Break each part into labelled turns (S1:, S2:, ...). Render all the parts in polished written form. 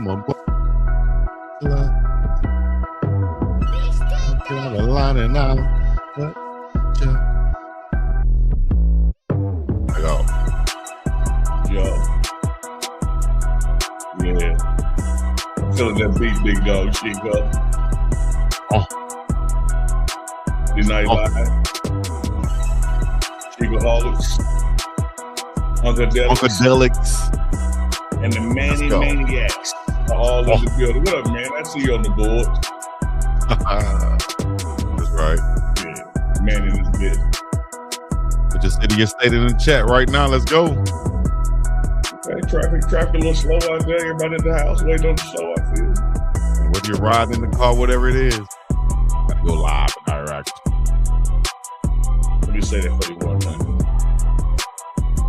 S1: I'm a lining out. I go.
S2: Yo. Yeah. Feeling that beat, big dog, Chico.
S1: Oh.
S2: The Night Live. Chico Holics.
S1: Uncadelics.
S2: And the Manny Maniacs are all in the building. What up, man? I see you on the board.
S1: That's right.
S2: Yeah. Man in this bit.
S1: But just sitting your state in the chat right now. Let's go.
S2: Okay, traffic a little slow out there. Everybody in the house waiting on the show, I feel.
S1: Whether you're riding in the car, whatever it is, gotta go live and direct.
S2: Let me say that for you one time.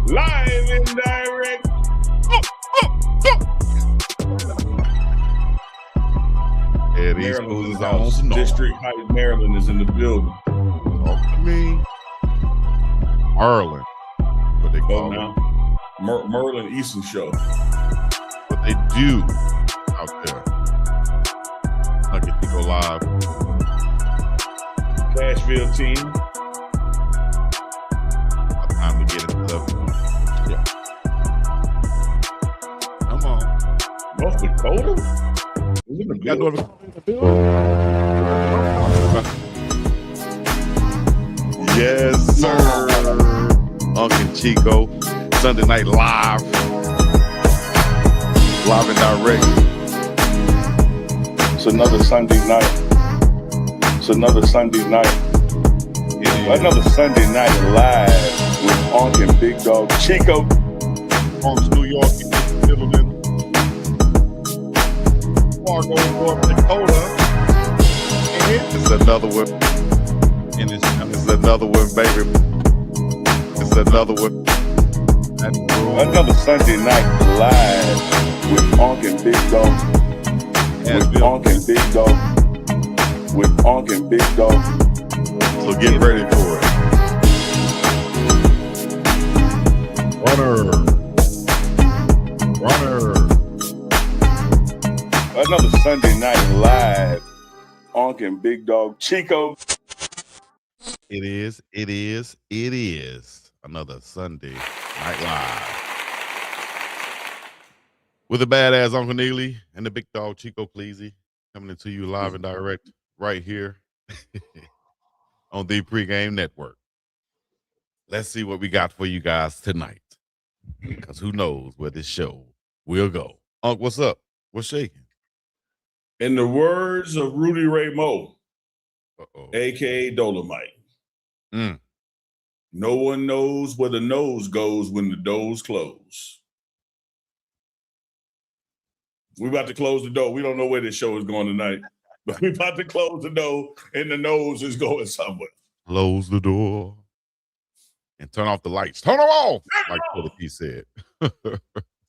S2: Live and direct.
S1: Yeah, these fools on
S2: District Heights, Maryland is in the building.
S1: Talk to me. Merlin. What they call
S2: now. Merlin Easton Show.
S1: What they do out there. I'll get to go live.
S2: Cashville team.
S1: Time to get it to yeah. Come on.
S2: North Dakota? Is in the building?
S1: Yes, sir. Uncle Chico. Sunday Night Live. Live and direct.
S2: It's another Sunday night. It's another Sunday night. Another Sunday night live with Unc and Big Dog Chico.
S1: Bronx, New York, Middleton, Fargo, North Dakota. And it's another one. And it's another one, baby. It's another one.
S2: Another Sunday night live with Unc and Big Dog. With Unc and Big Dog. With Unc and Big Dog.
S1: So get ready for it. Runner.
S2: Another Sunday night live. Unc and Big Dog Chico.
S1: It is another Sunday Night Live. With the badass Uncle Neely and the big dog Chico Pleasy coming into you live and direct right here on the Pregame Network. Let's see what we got for you guys tonight. Because who knows where this show will go. Unc, what's up? What's shaking?
S2: In the words of Rudy Ray Moore, a.k.a. Dolomite, no one knows where the nose goes when the doors close. We're about to close the door. We don't know where this show is going tonight, but we're about to close the door and the nose is going somewhere.
S1: Close the door and turn off the lights. Turn them off, like Teddy P said.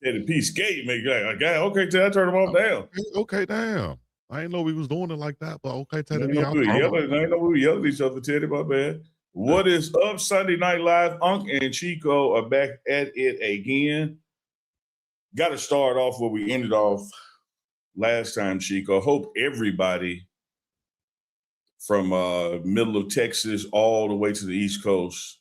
S2: Teddy P skate, make like, okay, Ted, I turn them off down.
S1: Okay, damn. I didn't know we was doing it like that, but okay, Teddy P.
S2: I ain't know we were yelling at each other, Teddy, my bad. What is up, Sunday Night Live? Unc and Chico are back at it again. Got to start off where we ended off last time, Chico. Hope everybody from middle of Texas all the way to the East Coast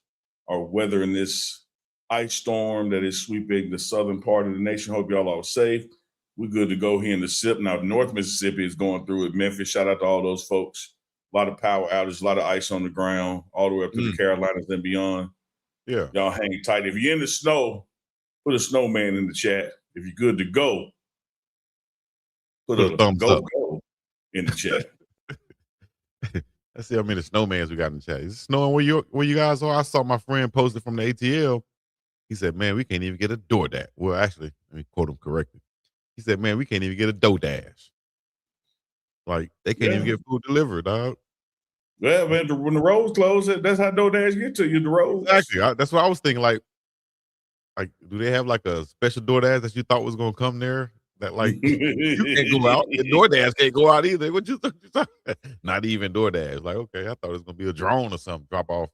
S2: are weathering this ice storm that is sweeping the southern part of the nation. Hope y'all are safe. We're good to go here in the SIP. Now, North Mississippi is going through it. Memphis, shout out to all those folks. A lot of power outages, a lot of ice on the ground, all the way up to the Carolinas and beyond.
S1: Yeah.
S2: Y'all hang tight. If you're in the snow, put a snowman in the chat. If you're good to go, put a
S1: thumbs up
S2: in the chat.
S1: Let's see how many snowmans we got in the chat. Is it snowing where you guys are? I saw my friend posted from the ATL. He said, man, we can't even get a DoorDash. Well, actually, let me quote him correctly. He said, man, we can't even get a DoorDash. Like, they can't even get food delivered, dog.
S2: Yeah, man, when the roads close, that's how DoorDash get to you, the roads.
S1: Exactly. That's what I was thinking. Like, do they have like a special DoorDash that you thought was going to come there? That like, you can't go out. And DoorDash can't go out either. What you not even DoorDash. Like, okay, I thought it was going to be a drone or something, drop off.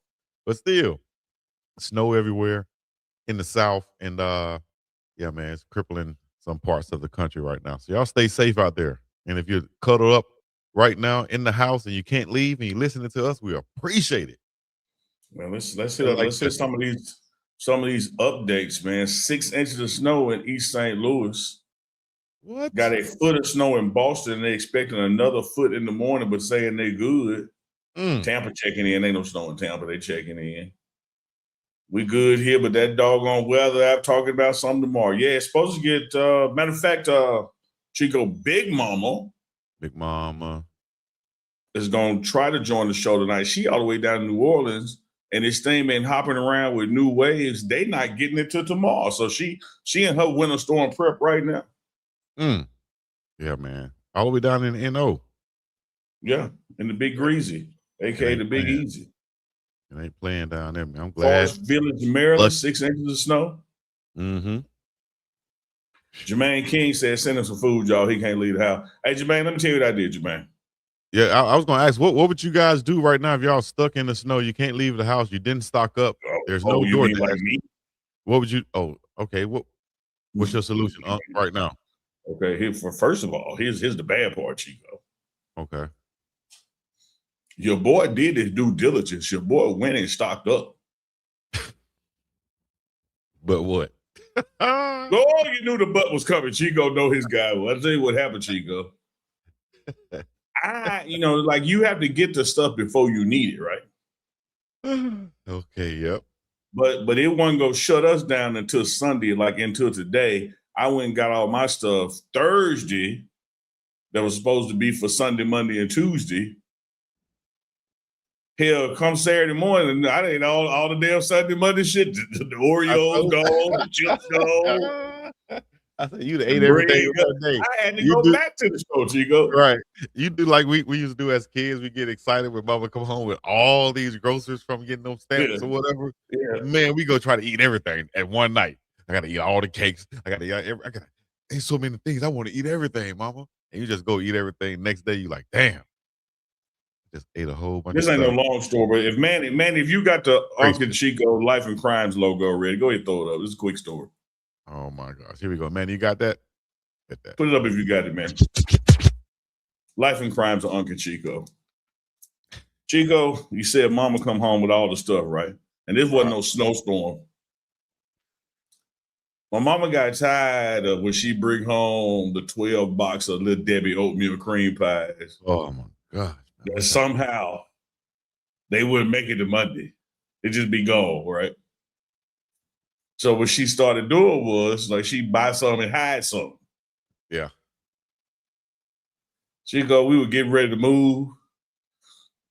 S1: But still, snow everywhere in the South. And, yeah, man, it's crippling some parts of the country right now. So y'all stay safe out there. And if you're cuddled up right now in the house and you can't leave and you're listening to us, we appreciate it.
S2: Man, let's
S1: I
S2: hit
S1: like
S2: let's hit
S1: that.
S2: some of these updates, man. 6 inches of snow in East St. Louis.
S1: What?
S2: Got a foot of snow in Boston, and they expecting another foot in the morning, but saying they good. Tampa checking in. Ain't no snow in Tampa. They checking in. We good here, but that doggone weather, I'm talking about something tomorrow. Yeah, it's supposed to get, matter of fact, Chico, Big Mama is going to try to join the show tonight. She all the way down in New Orleans, and this thing been hopping around with new waves. They not getting it till tomorrow. So she in her winter storm prep right now.
S1: Yeah, man. All the way down in the NO.
S2: Yeah, in the Big Greasy, a.k.a. the Big Easy.
S1: It ain't playing down there, man. I'm glad.
S2: Forest Village, Maryland, 6 inches of snow. Jermaine King said, send him some food, y'all. He can't leave the house. Hey, Jermaine, let me tell you what I did, Jermaine.
S1: Yeah, I was going to ask, what would you guys do right now if y'all stuck in the snow? You can't leave the house. You didn't stock up. There's no
S2: you
S1: door.
S2: mean like me?
S1: What would you? Oh, okay. What's your solution right now?
S2: Okay, first of all, here's the bad part, Chico.
S1: Okay.
S2: Your boy did his due diligence. Your boy went and stocked up.
S1: But what?
S2: Oh, you knew the butt was coming. Chico know his guy. Well, I'll tell you what happened, Chico. Like you have to get the stuff before you need it, right?
S1: Okay, yep.
S2: But it wasn't gonna shut us down until Sunday, like until today. I went and got all my stuff Thursday that was supposed to be for Sunday, Monday, and Tuesday. Hell, come Saturday morning, I didn't all the damn Sunday, Monday shit. The Oreos gone, the chips gone.
S1: I said you'd ate everything one day.
S2: I had to go back to the store, Chico.
S1: Right. You do like we used to do as kids. We get excited when mama come home with all these groceries from getting those stamps or whatever.
S2: Yeah.
S1: Man, we go try to eat everything at one night. I gotta eat all the cakes. I gotta eat so many things. I want to eat everything, mama. And you just go eat everything. Next day, you like, damn. Just ate a whole bunch
S2: This
S1: of
S2: ain't
S1: stuff.
S2: no long story, but if you got the Uncle Chico Life and Crimes logo ready, go ahead and throw it up. This is a quick story.
S1: Oh my gosh. Here we go. Man, you got that? Get that.
S2: Put it up if you got it, man. Life and Crimes of Uncle Chico. Chico, you said mama come home with all the stuff, right? And this wasn't no snowstorm. My mama got tired of when she bring home the 12 box of Little Debbie oatmeal cream pies.
S1: Oh my gosh.
S2: That somehow they wouldn't make it to Monday. It'd just be gone, right? So what she started doing was like she buy some and hide some.
S1: Yeah.
S2: We were getting ready to move,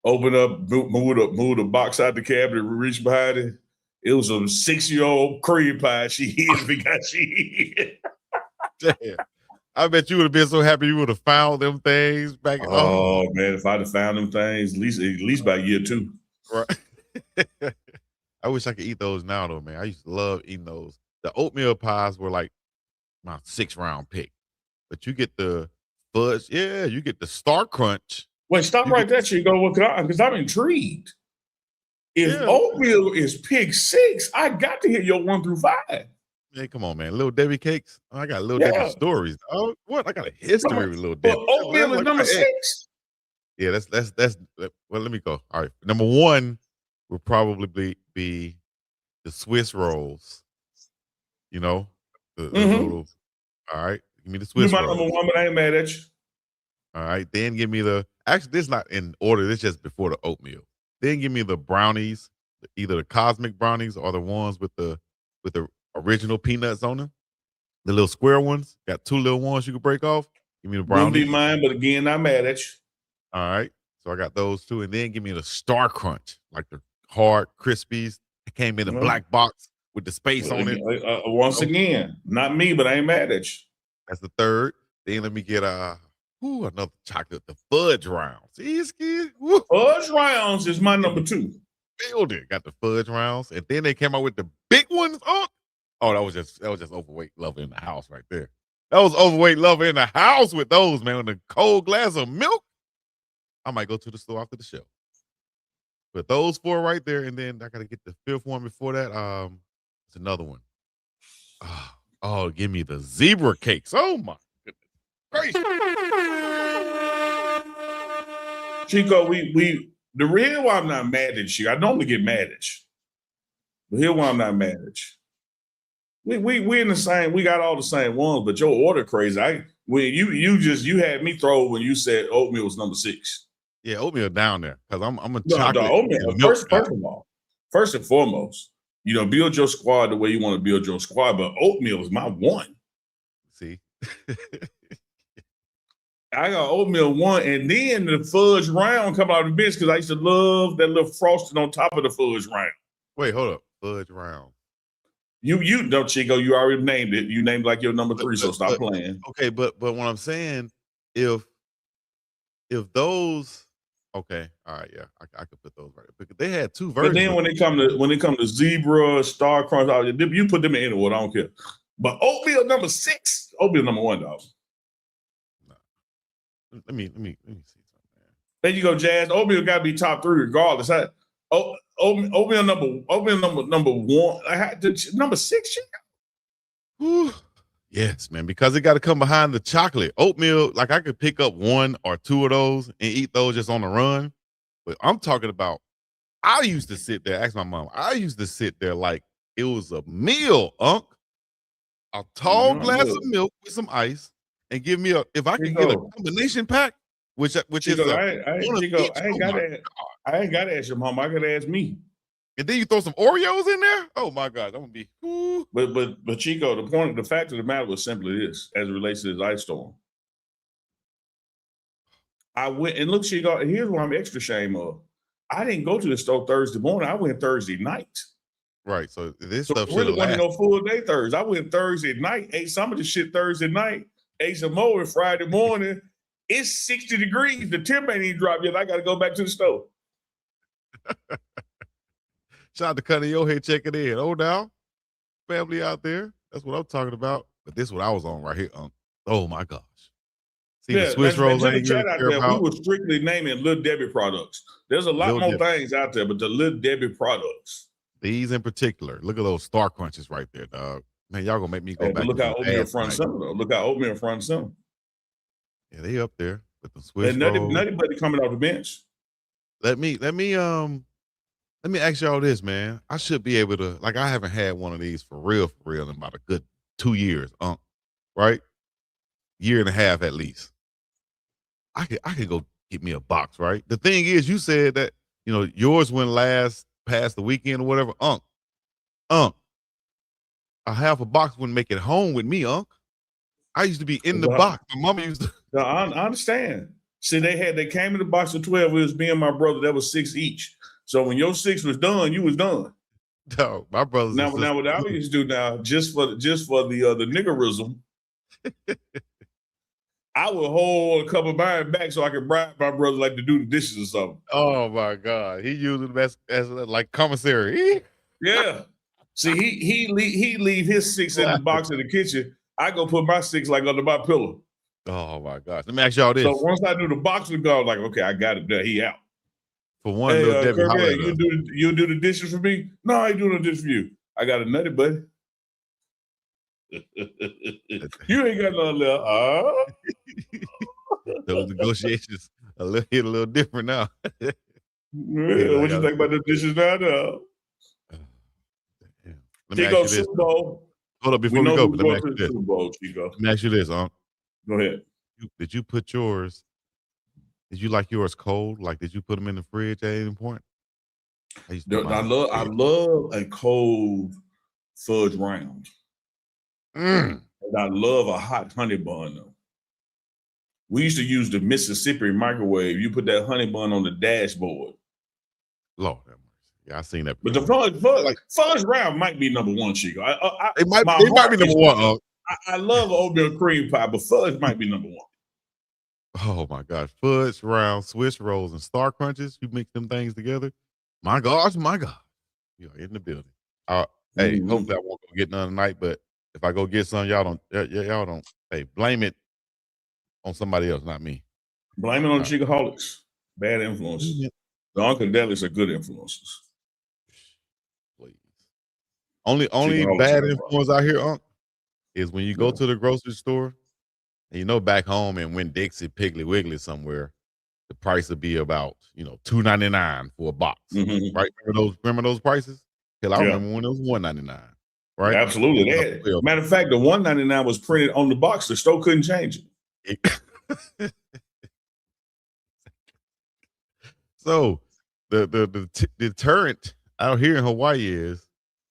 S2: open up, move the box out the cabinet, reach behind it. It was a 6-year-old cream pie she hid because she hid.
S1: Damn. I bet you would have been so happy you would have found them things back.
S2: Oh man, if I'd have found them things, at least by year 2.
S1: Right. I wish I could eat those now though, man. I used to love eating those. The oatmeal pies were like my 6th round pick. But you get the fudge, you get the Star Crunch.
S2: Wait, stop right there, Chico, because I'm intrigued. If oatmeal is pick 6, I got to hear your 1 through 5.
S1: Hey, come on, man. Little Debbie cakes. I got Little Debbie stories. Oh, what? I got a history with Little Debbie.
S2: Oatmeal is number 6.
S1: Yeah, that's well, let me go. All right. Number 1 would probably be the Swiss rolls. You know, the little. All right, give me the Swiss rolls.
S2: You my number 1, but I ain't mad at you.
S1: All right, then give me actually this is not in order. This is just before the oatmeal. Then give me the brownies, either the cosmic brownies or the ones with the original peanuts on them. The little square ones. Got 2 little ones you can break off. Give me the brownies.
S2: Wouldn't be mine, but again, not mad at you.
S1: All right. So I got those 2. And then give me the Star Crunch, like the hard Crispies. It came in a black box with the space on it.
S2: Once again, not me, but I ain't mad at you.
S1: That's the 3rd. Then let me get another chocolate, the fudge rounds. See, it's good.
S2: Fudge rounds is my number 2.
S1: Build it. Got the fudge rounds. And then they came out with the big ones. Oh, that was just overweight lover in the house right there. That was overweight lover in the house with those, man. With a cold glass of milk. I might go to the store after the show. But those 4 right there, and then I gotta get the 5th one before that. It's another one. Oh, give me the zebra cakes. Oh my goodness gracious.
S2: Chico, the reason why I'm not mad at you, I normally get mad at you. But here's why I'm not mad at you. We in the same, we got all the same ones, but your order crazy. You had me throw when you said oatmeal was number 6.
S1: Yeah, oatmeal down there because I'm a
S2: No,
S1: chocolate
S2: oatmeal.
S1: and milk guy.
S2: First of all, first and foremost, build your squad the way you want to build your squad, but oatmeal is my one.
S1: See,
S2: I got oatmeal 1, and then the fudge round come out of the bench because I used to love that little frosting on top of the fudge round.
S1: wait, hold up, fudge round.
S2: You know, Chico, you already named it. You named like your number 3, so stop playing.
S1: Okay, but what I'm saying, if those, okay, all right, yeah, I could put those right because they had 2 versions.
S2: But then when it come to zebra, star crunch, you put them in order. I don't care. But oatmeal number 6, oatmeal number 1, dog.
S1: Let me see something.
S2: There you go, Jazz. Oatmeal got to be top 3 regardless. Oatmeal number 1. I had number 6.
S1: Whew. Yes, man, because it got to come behind the chocolate. Oatmeal, like I could pick up 1 or 2 of those and eat those just on the run. But I'm talking about, I used to sit there, ask my mom, I used to sit there like it was a meal, Unc. A tall glass of milk with some ice and give me if I can get a combination pack, which
S2: Chico,
S1: is
S2: I ain't got to ask your mom. I got to ask me.
S1: And then you throw some Oreos in there. Oh my God, I'm gonna be. Whoo.
S2: But Chico, the fact of the matter was simply this, as it relates to this ice storm. I went and look, Chico. And here's what I'm extra shame of. I didn't go to the store Thursday morning. I went Thursday night.
S1: Right. So this stuff
S2: really wasn't no full day Thursday. I went Thursday night, ate some of the shit Thursday night, ate some more Friday morning. It's 60 degrees. The temp ain't even dropped yet. I got to go back to the store.
S1: Shout out to Cutting Your Head checking in. Oh, now, family out there. That's what I'm talking about. But this is what I was on right here. Oh my gosh. See the Swiss rolls I ain't
S2: chat out there.
S1: about.
S2: We were strictly naming Little Debbie products. There's a lot more things out there, but the Little Debbie products.
S1: These in particular. Look at those Star Crunches right there, dog. Man, y'all gonna make me go back.
S2: Look how oatmeal front center though. Look how oatmeal front center.
S1: Yeah, they up there with the Swiss
S2: and Nutty Buddy coming off the bench.
S1: Let me ask y'all this, man. I should be able to, like, I haven't had one of these for real in about a good 2 years, right? Year and a half at least. I could go get me a box, right? The thing is, you said that, yours went last past the weekend or whatever. A half a box wouldn't make it home with me, I used to be in the box. My mama used to.
S2: No, I understand. See, they came in the box of 12. It was me and my brother. That was 6 each. So when your 6 was done, you was done.
S1: No, my brothers.
S2: Now what I used to do now, just for the niggerism, I would hold a couple of mine back so I could bribe my brother like to do the dishes or something.
S1: Oh my God, he used them as like commissary.
S2: Yeah. See, he leave his 6 in the box in the kitchen. I go put my 6 like under my pillow.
S1: Oh my gosh. Let me ask y'all this.
S2: So once I knew the box was gone, like, okay, I got it there. He out.
S1: For one, Little Debbie,
S2: Kirby, you do the dishes for me? No, I ain't doing the dishes for you. I got a Nutty Buddy. You ain't got nothing left.
S1: Those negotiations hit a little different now.
S2: What you think about the dishes now?
S1: Let me ask you this.
S2: Super Bowl.
S1: Hold up before we go. Let me ask you this.
S2: Super Bowl, Chico.
S1: Let me ask you this, Go
S2: ahead.
S1: Did you put yours? Did you like yours cold? Like, did you put them in the fridge at any point?
S2: I love a cold fudge round. And I love a hot honey bun though. We used to use the Mississippi microwave. You put that honey bun on the dashboard.
S1: Lord, yeah, I seen that.
S2: But the fudge round might be number 1, Chico.
S1: It might be number 1.
S2: I love oatmeal cream pie, but fudge might be number 1.
S1: Oh my gosh, fudge round, Swiss rolls, and Star Crunches. You mix them things together. My gosh, you're in the building. Hey, hopefully I won't go get none tonight. But if I go get some, y'all don't. Hey, blame it on somebody else, not me.
S2: Blame it on Chicoholics. Bad influences. The Uncadelics are good influences.
S1: Please. Only bad influence out here, is when you go
S2: Yeah.
S1: to the grocery store, and you know back home in Winn-Dixie, Piggly Wiggly somewhere, the price would be about, $2.99 for a box,
S2: Mhm.
S1: right? Remember those prices? Hell, I
S2: Yeah.
S1: remember when it was $1.99, right?
S2: Absolutely.
S1: Now it's 12.
S2: Matter of fact, the 199 was printed on the box. The store couldn't change it.
S1: So the deterrent out here in Hawaii is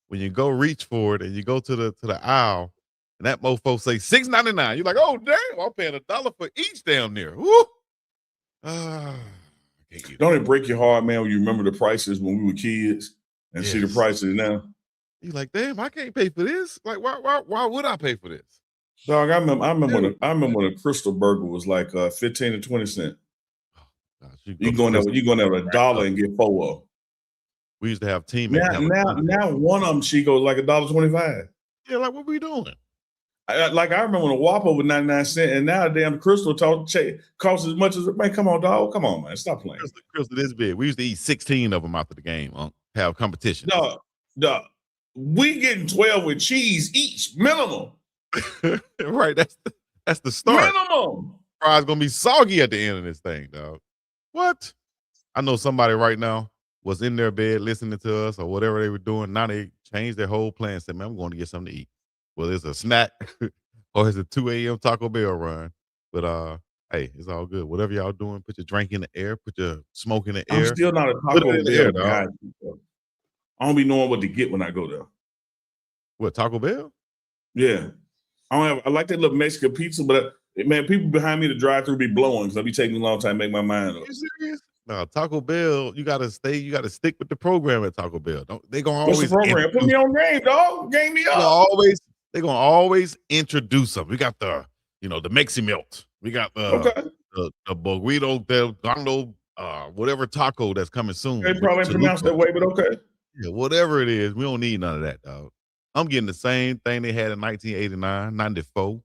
S1: when you go reach for it and you go to the aisle and that mofo say $6.99. You're like, oh damn, I'm paying $1 for each down there. Woo! I can't eat
S2: Don't
S1: it.
S2: it break your heart, man, when you remember the prices when we were kids and see the
S1: Yes.
S2: prices now?
S1: You're like, damn, I can't pay for this. Like, why would I pay for this?
S2: Dog, I remember
S1: Dude.
S2: when a crystal burger was like 15 to 20 cents.
S1: Oh, gosh, you
S2: You
S1: go to
S2: going there,
S1: Crystal
S2: you going there with a
S1: rack
S2: dollar
S1: up.
S2: and get 4 of them.
S1: We used to have teammates have a contest.
S2: Now one of them she goes like $1.25.
S1: Yeah, like what we doing?
S2: I remember when a Whopper was 99 cents, and now a damn Crystal costs as much as man. Come on, dog. Come on, man. Stop playing.
S1: Crystal this big. We used to eat 16 of them after the game. Have competitions.
S2: Dog. We getting 12 with cheese each, minimum.
S1: Right. That's the start.
S2: Minimum.
S1: Fries gonna be soggy at the end of this thing, dog. What? I know somebody right now was in their bed listening to us or whatever they were doing. Now they changed their whole plan and said, man, I'm going to get something to eat. Whether it's a snack or it's a 2 a.m. Taco Bell run. But hey, it's all good. Whatever y'all doing, put your drink in the air, put your smoke in the
S2: I'm
S1: air.
S2: still not a
S1: Put it
S2: Taco
S1: in the air,
S2: Bell
S1: dog.
S2: guy. I don't be knowing what to get when I go there.
S1: What, Taco Bell?
S2: Yeah. I like that little Mexican pizza, but man, people behind me to drive through be blowing because I be taking a long time to make my mind up.
S1: Are you serious? No, Taco Bell, you gotta stick with the program at Taco Bell. They gonna
S2: What's the
S1: always
S2: program? Put me on game, dog. Game me up.
S1: they're gonna always introduce them. We got the Mexi Melt. We got the burrito del Gondo, whatever taco that's coming soon.
S2: They
S1: with
S2: probably
S1: the
S2: pronounced that
S1: chalupa.
S2: way, but okay.
S1: Yeah, whatever it is, we don't need none of that, dog. I'm getting the same thing they had in 1989, 94,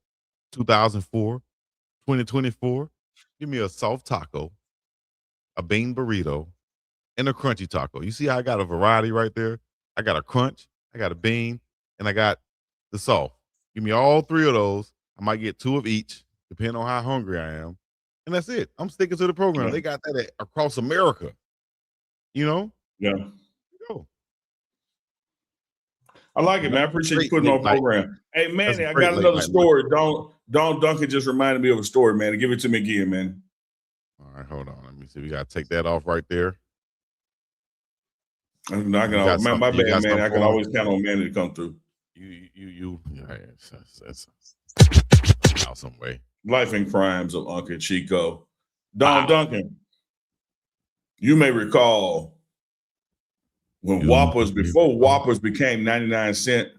S1: 2004, 2024. Give me a soft taco, a bean burrito, and a crunchy taco. You see how I got a variety right there? I got a crunch, I got a bean, and I got the soft. Give me all three of those. I might get 2 of each, depending on how hungry I am. And that's it. I'm sticking to the program.
S2: Yeah.
S1: They got that across America. You know?
S2: Yeah.
S1: Go.
S2: I like it, man. I appreciate you putting on program. Hey, Manny, I got another story. Don Duncan just reminded me of a story, man. Give it to me again, man.
S1: All right, hold on. Let me see. We got to take that off right there.
S2: My bad, man. I can always count on Manny to come through.
S1: Some way.
S2: Life and Crimes of Uncle Chico. Don Duncan, you may recall when before Whoppers became 99 cents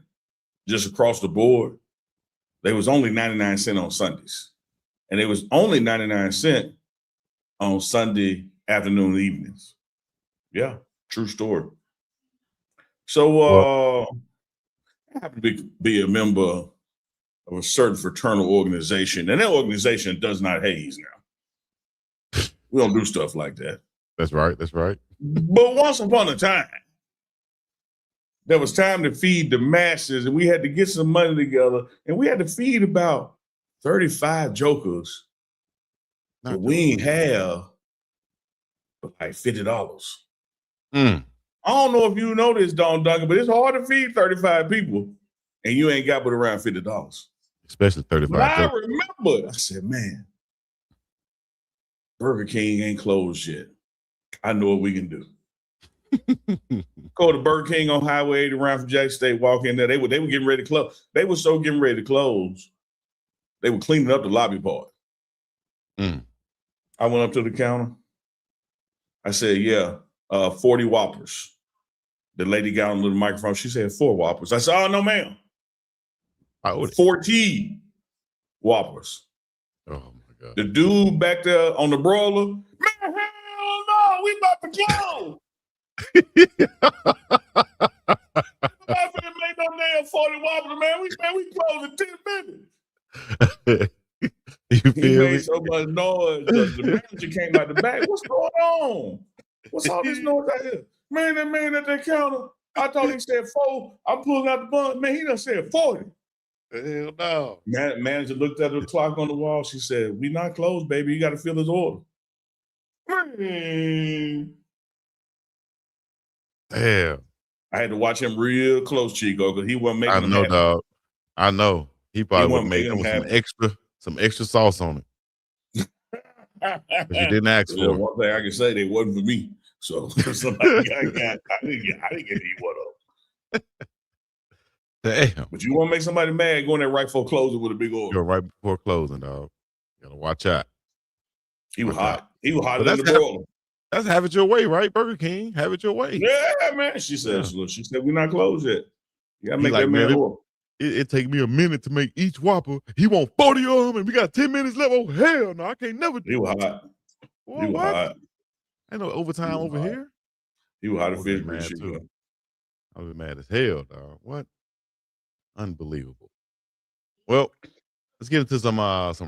S2: just across the board, they was only 99 cents on Sundays. And it was only 99 cents on Sunday afternoon and evenings. Yeah, true story. So I happen to be a member of a certain fraternal organization, and that organization does not haze now. We don't do stuff like that.
S1: That's right. That's right.
S2: But once upon a time, there was time to feed the masses, and we had to get some money together, and we had to feed about 35 jokers. But we ain't have like $50. I don't know if you know this, Don Duncan, but it's hard to feed 35 people, and you ain't got but around $50.
S1: Especially 35.
S2: But I remember, I said, man, Burger King ain't closed yet. I know what we can do. Go to Burger King on Highway 80 around from Jack State, walk in there. They were getting ready to close. They were so getting ready to close. They were cleaning up the lobby part. I went up to the counter. I said, yeah, 40 Whoppers. The lady got on the little microphone. She said 4 Whoppers. I said, oh, no, ma'am. 14 Whoppers.
S1: Oh, my God.
S2: The dude back there on the broiler, man, hell no, we about to close. I didn't make no damn 40 Whoppers, man. We closed in 10 minutes. He made so much noise. The manager came out the back. What's going on? What's all this noise out here? Man, that man at that counter, I thought he said 4. I'm pulling out the bun. Man, he done said 40.
S1: Hell no.
S2: Manager looked at the clock on the wall. She said, "We not closed, baby. You got to fill this order."
S1: Damn.
S2: I had to watch him real close, Chico, because he wasn't
S1: I
S2: making them
S1: know,
S2: happy.
S1: dog. I know. He probably would have
S2: wasn't
S1: made
S2: making
S1: them
S2: them
S1: with
S2: happy.
S1: some extra sauce on it. But you didn't ask
S2: Yeah,
S1: for it.
S2: one thing I can say, they wasn't for me. So somebody I didn't get to eat one of them.
S1: Damn.
S2: But you want to make somebody mad, go in there right before closing with a big order.
S1: You're right before closing, dog. You gotta watch out.
S2: He was
S1: Watch out.
S2: hot. He was hotter
S1: But
S2: than the broiler.
S1: that's have it your way, right? Burger King, have it your way.
S2: Yeah, man. She said, we're not closed yet. You gotta
S1: He
S2: make
S1: like,
S2: that man
S1: man,
S2: order.
S1: it take me a minute to make each Whopper. He want 40 of them, and we got 10 minutes left. Oh, hell no, I can't never
S2: He was hot.
S1: Boy,
S2: He was
S1: what?
S2: hot.
S1: Ain't no overtime over
S2: hot.
S1: here.
S2: He was hot
S1: I
S2: as
S1: was
S2: fish
S1: mad
S2: grease.
S1: too. I was mad as hell, dog. What? Unbelievable. Well, let's get into some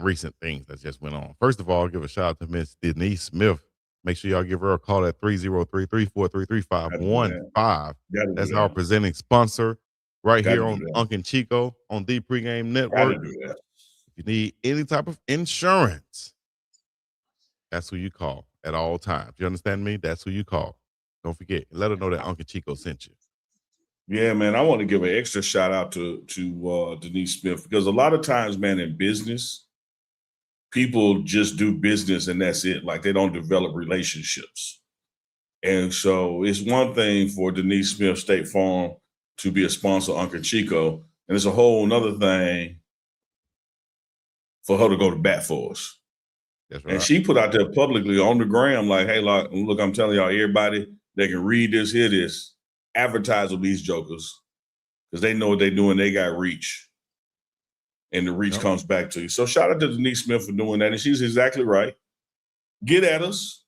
S1: recent things that just went on. First of all, give a shout out to Miss Denise Smith. Make sure y'all give her a call at 303-343-3515. That's our presenting sponsor right here on Uncle Chico on the Pregame Network. If you need any type of insurance, that's who you call at all times. You understand me? That's who you call. Don't forget. Let her know that Uncle Chico sent you.
S2: Yeah, man. I want to give an extra shout out to Denise Smith, because a lot of times, man, in business, people just do business and that's it. Like, they don't develop relationships. And so it's one thing for Denise Smith State Farm to be a sponsor of Uncle Chico, and it's a whole nother thing for her to go to bat for us.
S1: That's right.
S2: And she put out there publicly on the gram, like, hey, look, I'm telling y'all, everybody that can read this, hear this, advertise with these jokers, because they know what they're doing. They got reach, and the reach comes back to you. So shout out to Denise Smith for doing that, and she's exactly right. Get at us.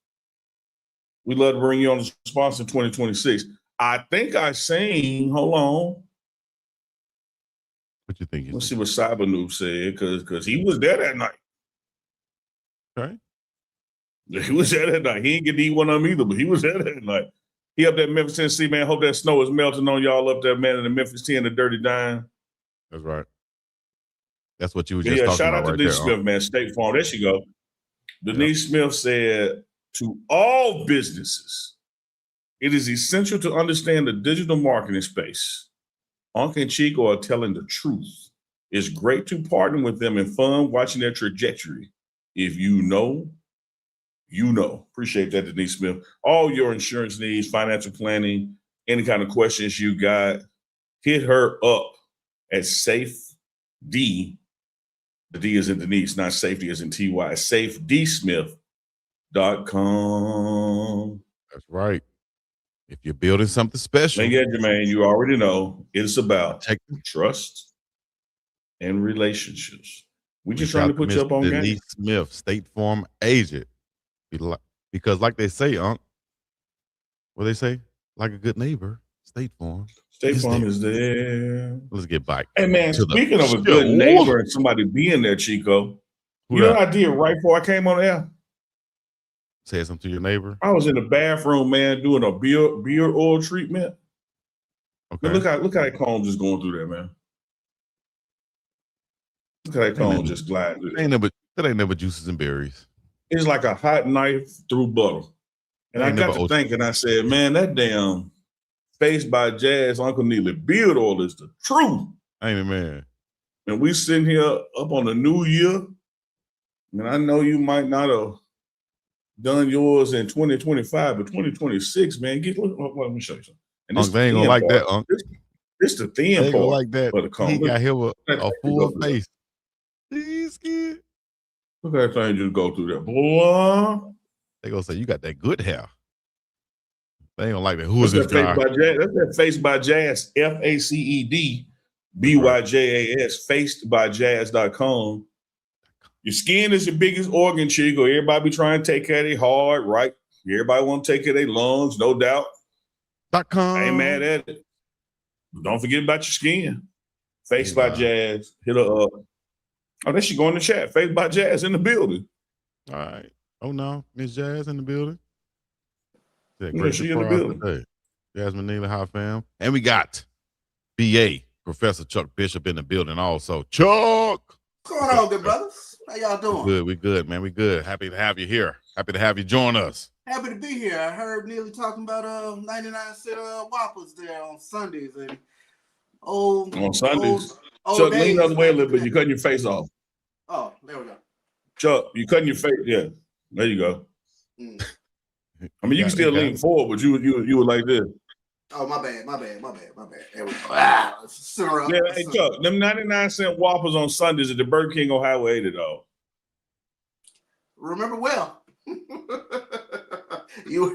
S2: We'd love to bring you on the sponsor in 2026. I think I seen, hold on.
S1: What you think?
S2: Let's see what Cyber Noob said, because he was there that night.
S1: Okay.
S2: He was there that night. He didn't get to eat one of them either, but he was there that night. He up there in Memphis, Tennessee, man. Hope that snow is melting on y'all up there, man, in the Memphis 10, the Dirty Dime.
S1: That's right. That's what you were just talking about.
S2: Shout out to
S1: right
S2: Denise
S1: there,
S2: Smith, man. State Farm. There she go. Denise Smith said, to all businesses, it is essential to understand the digital marketing space. Uncle and Chico are telling the truth. It's great to partner with them and fun watching their trajectory. If you know, you know. Appreciate that, Denise Smith. All your insurance needs, financial planning, any kind of questions you got, hit her up at Safe D. The D is in Denise, not safety as in TY. SafeDSmith.com.
S1: That's right. If you're building something special,
S2: Jermaine, you already know it's about trust and relationships. We're just trying to put you up on
S1: Denise
S2: game.
S1: Smith, State Farm agent. Because like they say, what they say? Like a good neighbor, State Farm.
S2: State Farm is there.
S1: Let's get back.
S2: Hey, man, speaking of a good neighbor and somebody being there, Chico, you know what I did right before I came on air?
S1: Said something to your neighbor?
S2: I was in the bathroom, man, doing a beard oil treatment. Okay. Man, look how that comb just going through there, man. Look how that comb just gliding through there.
S1: That ain't never juices and berries.
S2: It's like a hot knife through butter. And I got to thinking, I said, man, that damn Face by Jazz Uncle Neely beard oil is the truth.
S1: Ain't it, man?
S2: And we sitting here up on the new year, and I know you might not have done yours in 2025, but 2026, man, let me show you something. And this
S1: they ain't gonna like that, Unc.
S2: This the thin part.
S1: Like that. He got him a full face.
S2: Look at that thing just go through there. Boy.
S1: They gonna say you got that good hair. They ain't gonna like that. Who is this guy?
S2: That's that Face by Jazz, FACED BYJAS, facedbyjazz.com. Your skin is your biggest organ, Chico. Everybody be trying to take care of their heart, right? Everybody want to take care of their lungs, no doubt.
S1: .com.
S2: I ain't mad at it. But don't forget about your skin. Face by Jazz. Hit her up. Oh, there she go in the chat. Face by Jazz in the building.
S1: All right. Oh no, Miss Jazz in the building.
S2: Yeah, she in the building.
S1: Jasmine Neely, hi fam. And we got BA Professor Chuck Bishop in the building also. Chuck!
S3: What's going on, good brothers? How y'all doing?
S1: We good, man. We good. Happy to have you here. Happy to have you join us.
S3: Happy to be here. I heard Neely talking about 99-cent Whoppers there on Sundays and
S2: On Sundays.
S3: old
S2: Chuck,
S3: days.
S2: lean the other way a little bit. You're cutting your face off.
S3: Oh, there we go.
S2: Chuck, you cutting your face. Yeah, there you go. I mean, you can still lean forward, but you were like this.
S3: Oh, my bad. There we go. Ah,
S2: yeah, hey, Chuck, them 99-cent Whoppers on Sundays at the Burger King on Highway 80, though.
S3: Remember well. You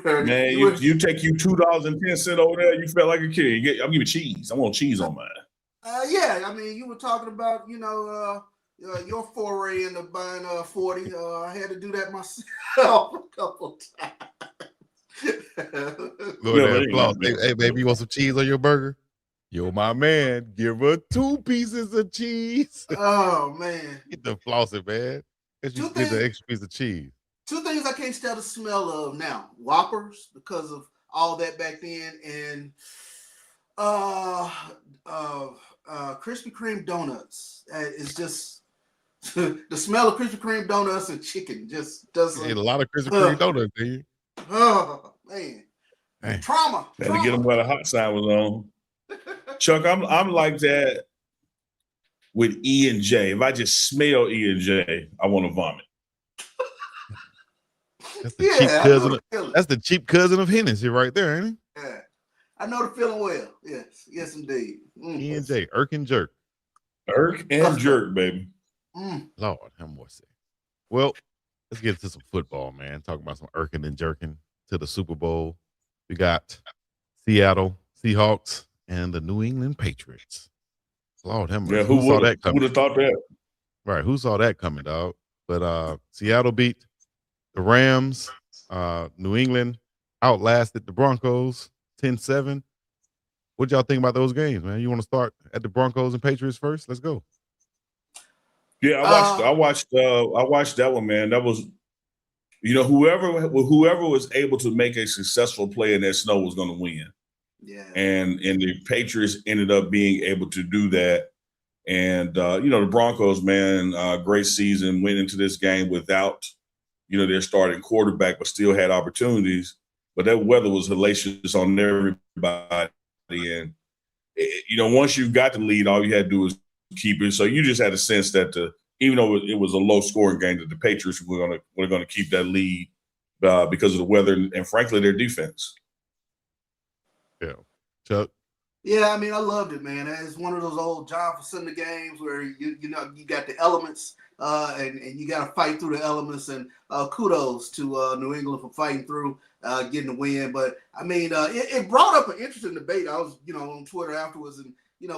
S2: take you $2.10 over there. You felt like a kid. I'm giving cheese. I want cheese on mine.
S3: Yeah, I mean, you were talking about your foray into buying 40. I had to do that myself a couple times.
S1: Hey, baby, you want some cheese on your burger? You're my man. Give her 2 pieces of cheese.
S3: Oh man,
S1: get the flossing, man. You get the extra piece of cheese.
S3: 2 things I can't stand the smell of now: Whoppers, because of all that back then, and Krispy Kreme donuts. It's just the smell of Krispy Kreme donuts and chicken just doesn't.
S1: You ate a lot of Krispy Kreme donuts, did you?
S3: Oh man, trauma.
S2: Had to get them where the hot sign was on. Chuck, I'm like that with E and J. If I just smell E and J, I want to vomit.
S1: That's the cheap cousin. That's the cheap cousin of Hennessy right there, ain't he?
S3: Yeah, I know the feeling well. Yes, indeed.
S1: E and J, Irk and Jerk.
S2: Irk and Jerk, baby.
S1: Lord, have mercy. Well, let's get into some football, man. Talking about some irking and jerking to the Super Bowl. We got Seattle Seahawks and the New England Patriots. Lord have mercy.
S2: Yeah, who saw that coming? Who would have thought that?
S1: Right, who saw that coming, dog? But Seattle beat the Rams. New England outlasted the Broncos 10-7. What y'all think about those games, man? You want to start at the Broncos and Patriots first? Let's go.
S2: Yeah, I watched that one, man. That was, whoever was able to make a successful play in that snow was going to win.
S3: Yeah.
S2: And the Patriots ended up being able to do that. And the Broncos, man, great season, went into this game without, their starting quarterback, but still had opportunities. But that weather was hellacious on everybody. And, once you got the lead, all you had to do was keep it. So you just had a sense that even though it was a low scoring game, that the Patriots were going to keep that lead because of the weather and frankly their defense.
S1: Yeah, Chuck.
S3: Yeah, I mean, I loved it, man. It's one of those old John Facenda games where you got the elements and you got to fight through the elements. And kudos to New England for fighting through, getting the win. But I mean, it brought up an interesting debate. I was, on Twitter afterwards, and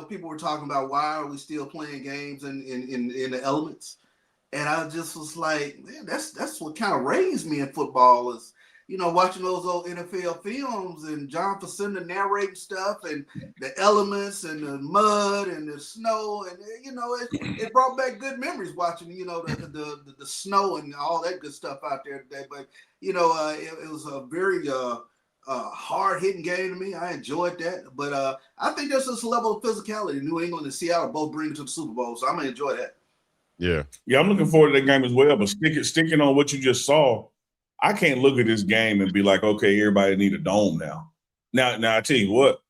S3: people were talking about why are we still playing games in the elements. And I just was like, man, that's what kind of raised me in football is, watching those old NFL films and John Facenda narrating stuff and the elements and the mud and the snow. And, it brought back good memories watching, the snow and all that good stuff out there today. But, it was a very hard-hitting game to me. I enjoyed that. But I think there's this level of physicality New England and Seattle both bring to the Super Bowl. So I'm going to enjoy that.
S1: Yeah.
S2: Yeah, I'm looking forward to that game as well. But sticking on what you just saw, I can't look at this game and be like, okay, everybody need a dome now. Now I tell you what,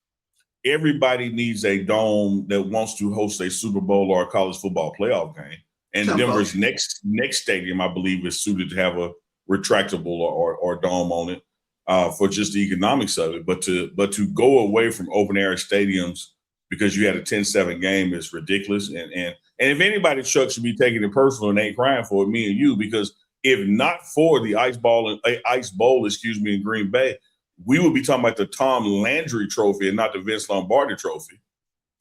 S2: everybody needs a dome that wants to host a Super Bowl or a college football playoff game. And Denver's next stadium, I believe, is suited to have a retractable or dome on it for just the economics of it. But to go away from open air stadiums because you had a 10-7 game is ridiculous. And if anybody, Chuck, should be taking it personal and ain't crying for it, me and you, because if not for the Ice Bowl, in Green Bay, we would be talking about the Tom Landry Trophy and not the Vince Lombardi Trophy.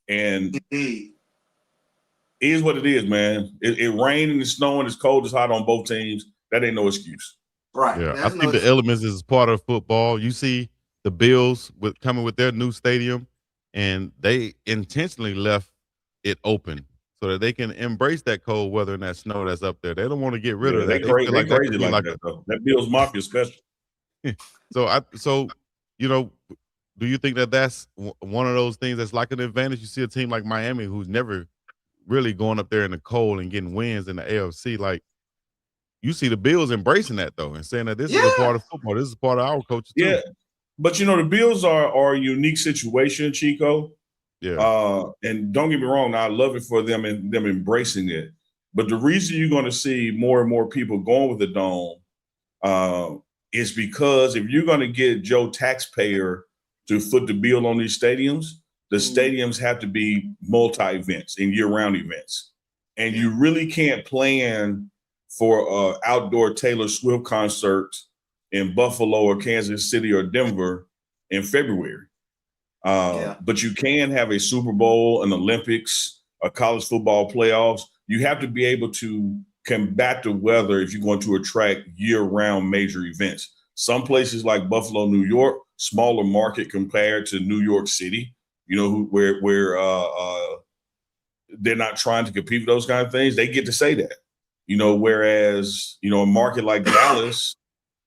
S2: And it is what it is, man. It rained and it's snowing, it's cold, it's hot on both teams. That ain't no excuse.
S3: Right.
S1: Yeah, I think the elements is part of football. You see the Bills coming with their new stadium, and they intentionally left it open so that they can embrace that cold weather and that snow that's up there. They don't want to get rid of that.
S2: They crazy like that, though. That Bills Mafia special.
S1: So do you think that that's one of those things that's like an advantage? You see a team like Miami who's never really going up there in the cold and getting wins in the AFC. Like you see the Bills embracing that though and saying that this is a part of football. This is part of our culture too.
S2: Yeah, but the Bills are a unique situation, Chico.
S1: Yeah.
S2: And don't get me wrong, I love it for them and them embracing it. But the reason you're going to see more and more people going with the dome is because if you're going to get Joe taxpayer to foot the bill on these stadiums, the stadiums have to be multi-events and year-round events. And you really can't plan for outdoor Taylor Swift concerts in Buffalo or Kansas City or Denver in February. But you can have a Super Bowl, an Olympics, a college football playoffs. You have to be able to combat the weather if you're going to attract year-round major events. Some places like Buffalo, New York, smaller market compared to New York City, where they're not trying to compete with those kind of things. They get to say that, whereas, a market like Dallas,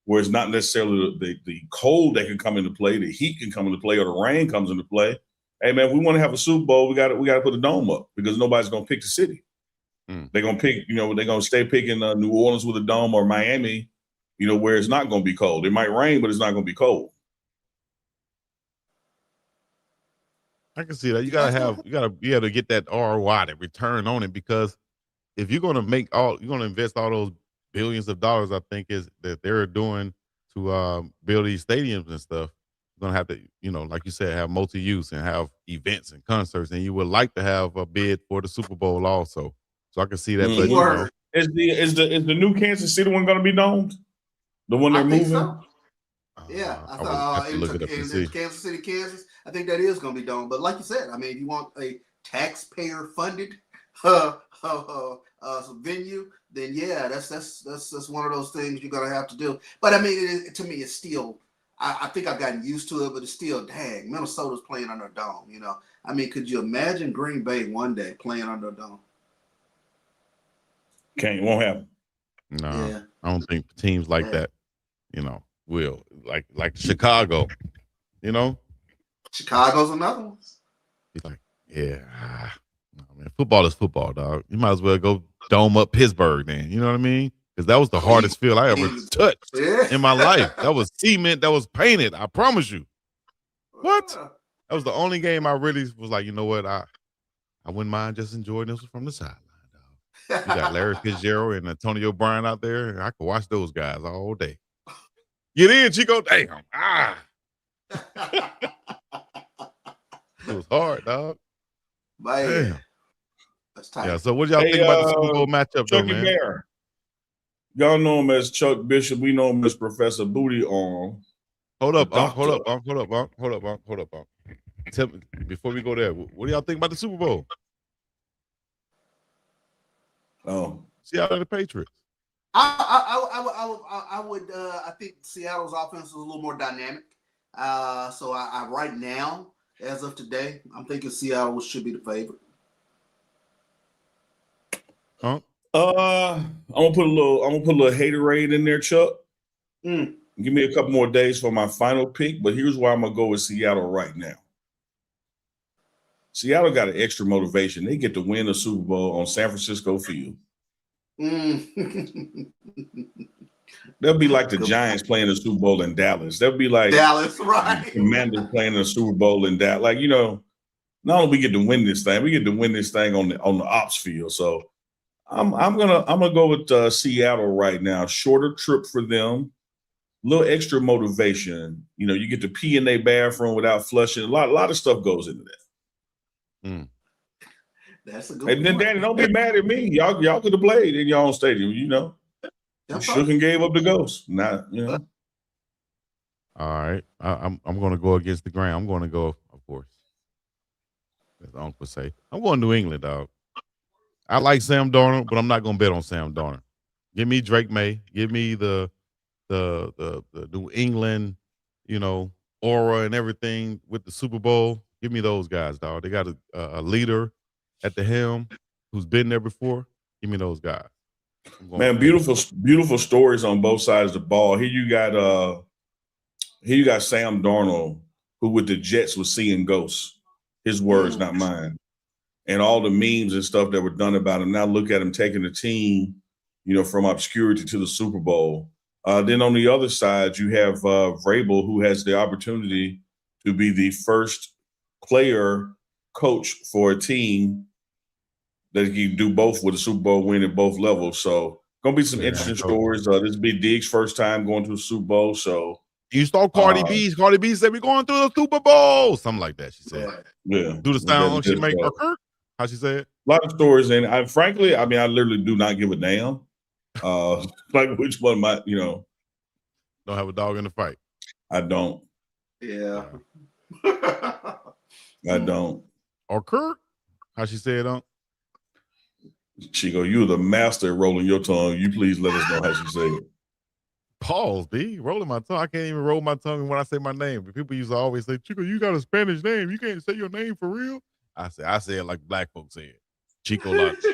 S2: where it's not necessarily the cold that can come into play, the heat can come into play, or the rain comes into play. Hey man, we want to have a Super Bowl. We got to put a dome up because nobody's going to pick the city. They're going to pick, they're going to stay picking New Orleans with a dome or Miami, where it's not going to be cold. It might rain, but it's not going to be cold.
S1: I can see that. You gotta be able to get that ROI, that return on it, because if you're gonna invest all those billions of dollars, I think is that they're doing to build these stadiums and stuff, you're gonna have to, like you said, have multi-use and have events and concerts, and you would like to have a bid for the Super Bowl also. So I can see that. But
S2: is the new Kansas City one gonna be domed? The one they're moving?
S3: So. Yeah, I thought
S1: in
S3: Kansas City, Kansas. I think that is going to be done. But like you said, I mean, if you want a taxpayer-funded venue, then yeah, that's one of those things you're going to have to do. But I mean, to me, it's still. I think I've gotten used to it, but it's still, dang, Minnesota's playing under a dome. I mean, could you imagine Green Bay one day playing under a dome?
S2: Won't happen.
S1: No, yeah. I don't think teams like that, will like Chicago,
S3: Chicago's another one.
S1: He's like, no, man, football is football, dog. You might as well go dome up Pittsburgh then. You know what I mean? Because that was the hardest field I ever touched in my life. That was cement that was painted. I promise you. What? That was the only game I really was like, you know what? I wouldn't mind just enjoying this from the sideline, dog. You got Larry Fitzgerald and Antonio Brown out there, and I could watch those guys all day. Get in, Chico. Damn. It was hard, dog.
S3: Man. That's tight.
S1: Yeah, so what do y'all think about the Super Bowl matchup,
S2: Chucky
S1: though, man?
S2: Bear. Y'all know him as Chuck Bishop. We know him as Professor Booty Arm.
S1: Hold up. Tell me, before we go there, what do y'all think about the Super Bowl? Seattle and the Patriots.
S3: I would. I think Seattle's offense is a little more dynamic. So I right now, as of today, I'm thinking Seattle should be the favorite.
S2: Huh? I'm gonna put a little haterade in there, Chuck. Give me a couple more days for my final pick, but here's why I'm gonna go with Seattle right now. Seattle got an extra motivation. They get to win the Super Bowl on San Francisco field. They'll be like the Giants playing the Super Bowl in Dallas. They'll be like
S3: Dallas, right?
S2: Commanders playing the Super Bowl in Dallas. Like, not only we get to win this thing, we get to win this thing on the ops field. So I'm gonna go with Seattle right now. Shorter trip for them, a little extra motivation. You get to pee in their bathroom without flushing. A lot of stuff goes into that.
S3: That's a good.
S2: And then Danny, don't be mad at me. Y'all could have played in your own stadium. You shook and gave up the ghost. All
S1: right, I'm going to go against the grain. I'm going to go, of course, as Uncle say. I'm going New England, dog. I like Sam Darnold, but I'm not going to bet on Sam Darnold. Give me Drake May. Give me the New England, aura and everything with the Super Bowl. Give me those guys, dog. They got a leader at the helm who's been there before. Give me those guys.
S2: Man, beautiful stories on both sides of the ball. Here you got Sam Darnold who with the Jets was seeing ghosts. His words, not mine. And all the memes and stuff that were done about him. Now look at him taking the team, from obscurity to the Super Bowl. Then on the other side, you have Vrabel, who has the opportunity to be the first player coach for a team that can do both with a Super Bowl win at both levels. So gonna be some interesting stories. This will be Diggs' first time going to a Super Bowl. So
S1: you saw Cardi B. Cardi B said we're going to the Super Bowl. Something like that. She said.
S2: Yeah.
S1: Do the sound she make her? How she said?
S2: A lot of stories, and frankly, I literally do not give a damn. Like which one might,
S1: don't have a dog in the fight.
S2: I don't.
S3: Yeah.
S2: I don't.
S1: Or Kirk? How she said on?
S2: Chico, you're the master at rolling your tongue. You please let us know how she said it.
S1: Pause, B. Rolling my tongue. I can't even roll my tongue when I say my name. But people used to always say, Chico, you got a Spanish name. You can't say your name for real. I say it like black folks say it. Chico Lux.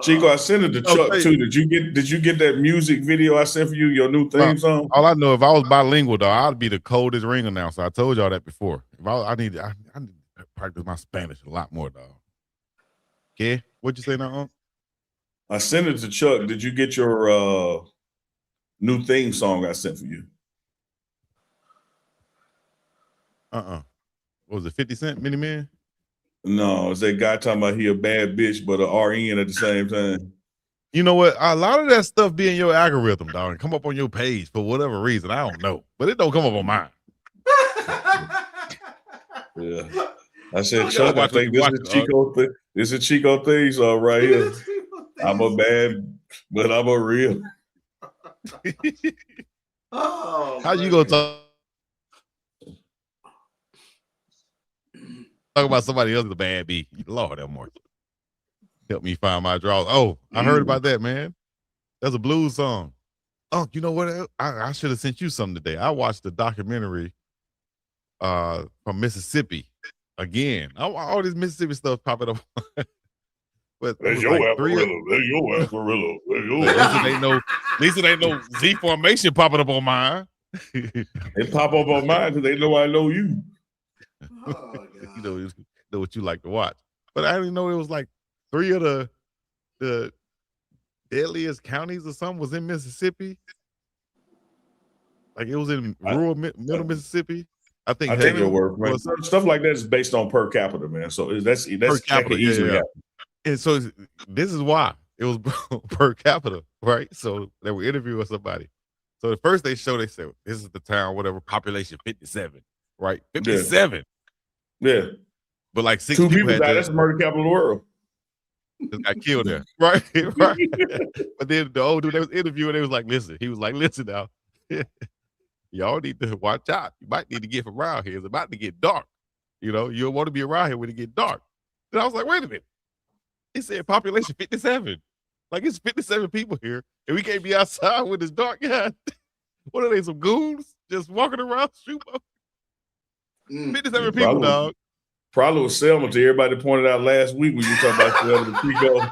S2: Chico, I sent it to Chuck too. Did you get that music video I sent for you, your new theme song?
S1: All I know, if I was bilingual though, I'd be the coldest ring announcer. I told y'all that before. If I need to practice my Spanish a lot more, dog. Okay, what'd you say now?
S2: I sent it to Chuck. Did you get your new theme song I sent for you?
S1: What was it, 50 Cent, Mini Man?
S2: No, it's that guy talking about he a bad bitch, but a RN at the same time.
S1: You know what? A lot of that stuff be in your algorithm, dog, and come up on your page for whatever reason. I don't know, but it don't come up on mine.
S2: Yeah. I said, Chuck, I think this is Chico. This is Chico theme song right here. I'm a bad, but I'm a real.
S1: How you gonna talk about somebody else is a bad B? Lord have mercy. Help me find my draws. Oh, I heard about that, man. That's a blues song. Oh, you know what? I should have sent you something today. I watched the documentary from Mississippi again. All this Mississippi stuff popping up. But
S2: there's your like Amarillo. There's your Amarillo.
S1: At least it ain't no Z formation popping up on mine.
S2: They pop up on mine because they know I know you.
S1: Oh, you know what you like to watch. But I didn't know it was like 3 of the deadliest counties or something was in Mississippi. Like it was in rural middle Mississippi. I take your word, man.
S2: Stuff like that is based on per capita, man. So that's per capita easily happen.
S1: And so this is why it was per capita, right? So they were interviewing somebody. So the first they said, this is the town, whatever, population 57, right? 57.
S2: Yeah.
S1: But like 6
S2: 2 people died. That's the murder capital of the world.
S1: Just got killed there. Right. Right. But then the old dude that was interviewing, they was like, listen now. Y'all need to watch out. You might need to get from around here. It's about to get dark. You don't want to be around here when it get dark. And I was like, wait a minute. It said population 57. Like it's 57 people here, and we can't be outside when it's dark. God, what are they, some goons just walking around shooting? 57 people, dog.
S2: Probably was Selma to everybody pointed out last week when you were talking about Selma and Chico.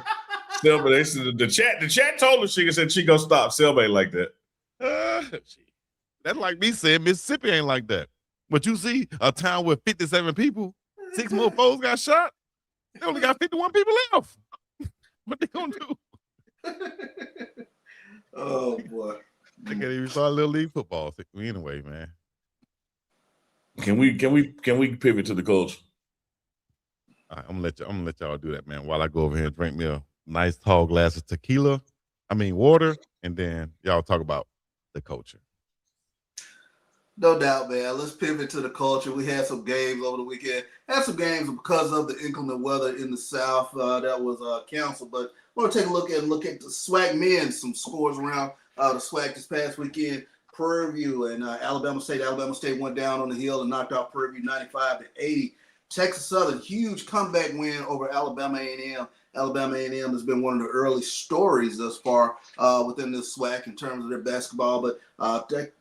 S2: Selma, they said the chat told us she said Chico stop. Selma ain't like that.
S1: That's like me saying Mississippi ain't like that. But you see a town with 57 people, 6 more folks got shot. They only got 51 people left. What they gonna do?
S3: Oh boy.
S1: They can't even start Little League football. Anyway, man.
S2: Can we pivot to the culture?
S1: Right, I'm gonna let y'all do that, man. While I go over here and drink me a nice tall glass of water, and then y'all talk about the culture.
S3: No doubt, man. Let's pivot to the culture. We had some games over the weekend. Had some games because of the inclement weather in the South that was canceled. But I want to take a look at the SWAC men. Some scores around the SWAC this past weekend. Prairie View and Alabama State. Alabama State went down on the hill and knocked out Prairie View 95-80. Texas Southern, huge comeback win over Alabama A&M. Alabama A&M has been one of the early stories thus far within this SWAC in terms of their basketball. But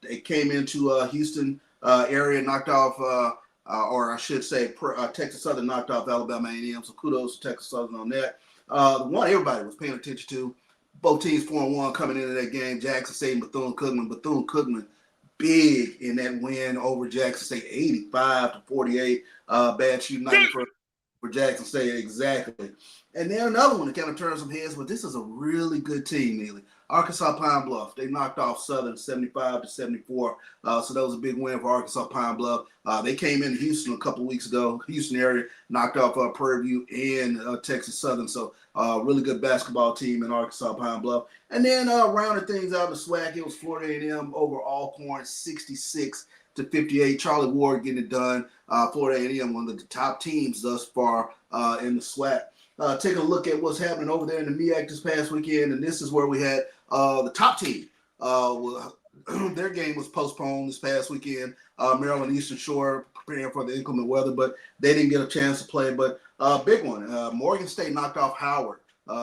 S3: they came into Houston area, knocked off, or I should say, Texas Southern knocked off Alabama A&M. So kudos to Texas Southern on that. The one everybody was paying attention to, both teams 4-1 coming into that game. Jackson State and Bethune-Cookman. Bethune-Cookman big in that win over Jackson State, 85-48. Bad shooting night for Jackson State, exactly. And then another one that kind of turns some heads, but this is a really good team, Neely. Arkansas Pine Bluff, they knocked off Southern 75-74. So that was a big win for Arkansas Pine Bluff. They came in Houston a couple weeks ago, Houston area, knocked off Prairie View and Texas Southern. So really good basketball team in Arkansas Pine Bluff. And then rounding things out in the SWAC, it was Florida A&M over Alcorn 66-58. Charlie Ward getting it done. Florida A&M, one of the top teams thus far in the SWAC. Take a look at what's happening over there in the MEAC this past weekend, and this is where we had the top team. Their game was postponed this past weekend. Maryland Eastern Shore preparing for the inclement weather, but they didn't get a chance to play. But big one, Morgan State knocked off Howard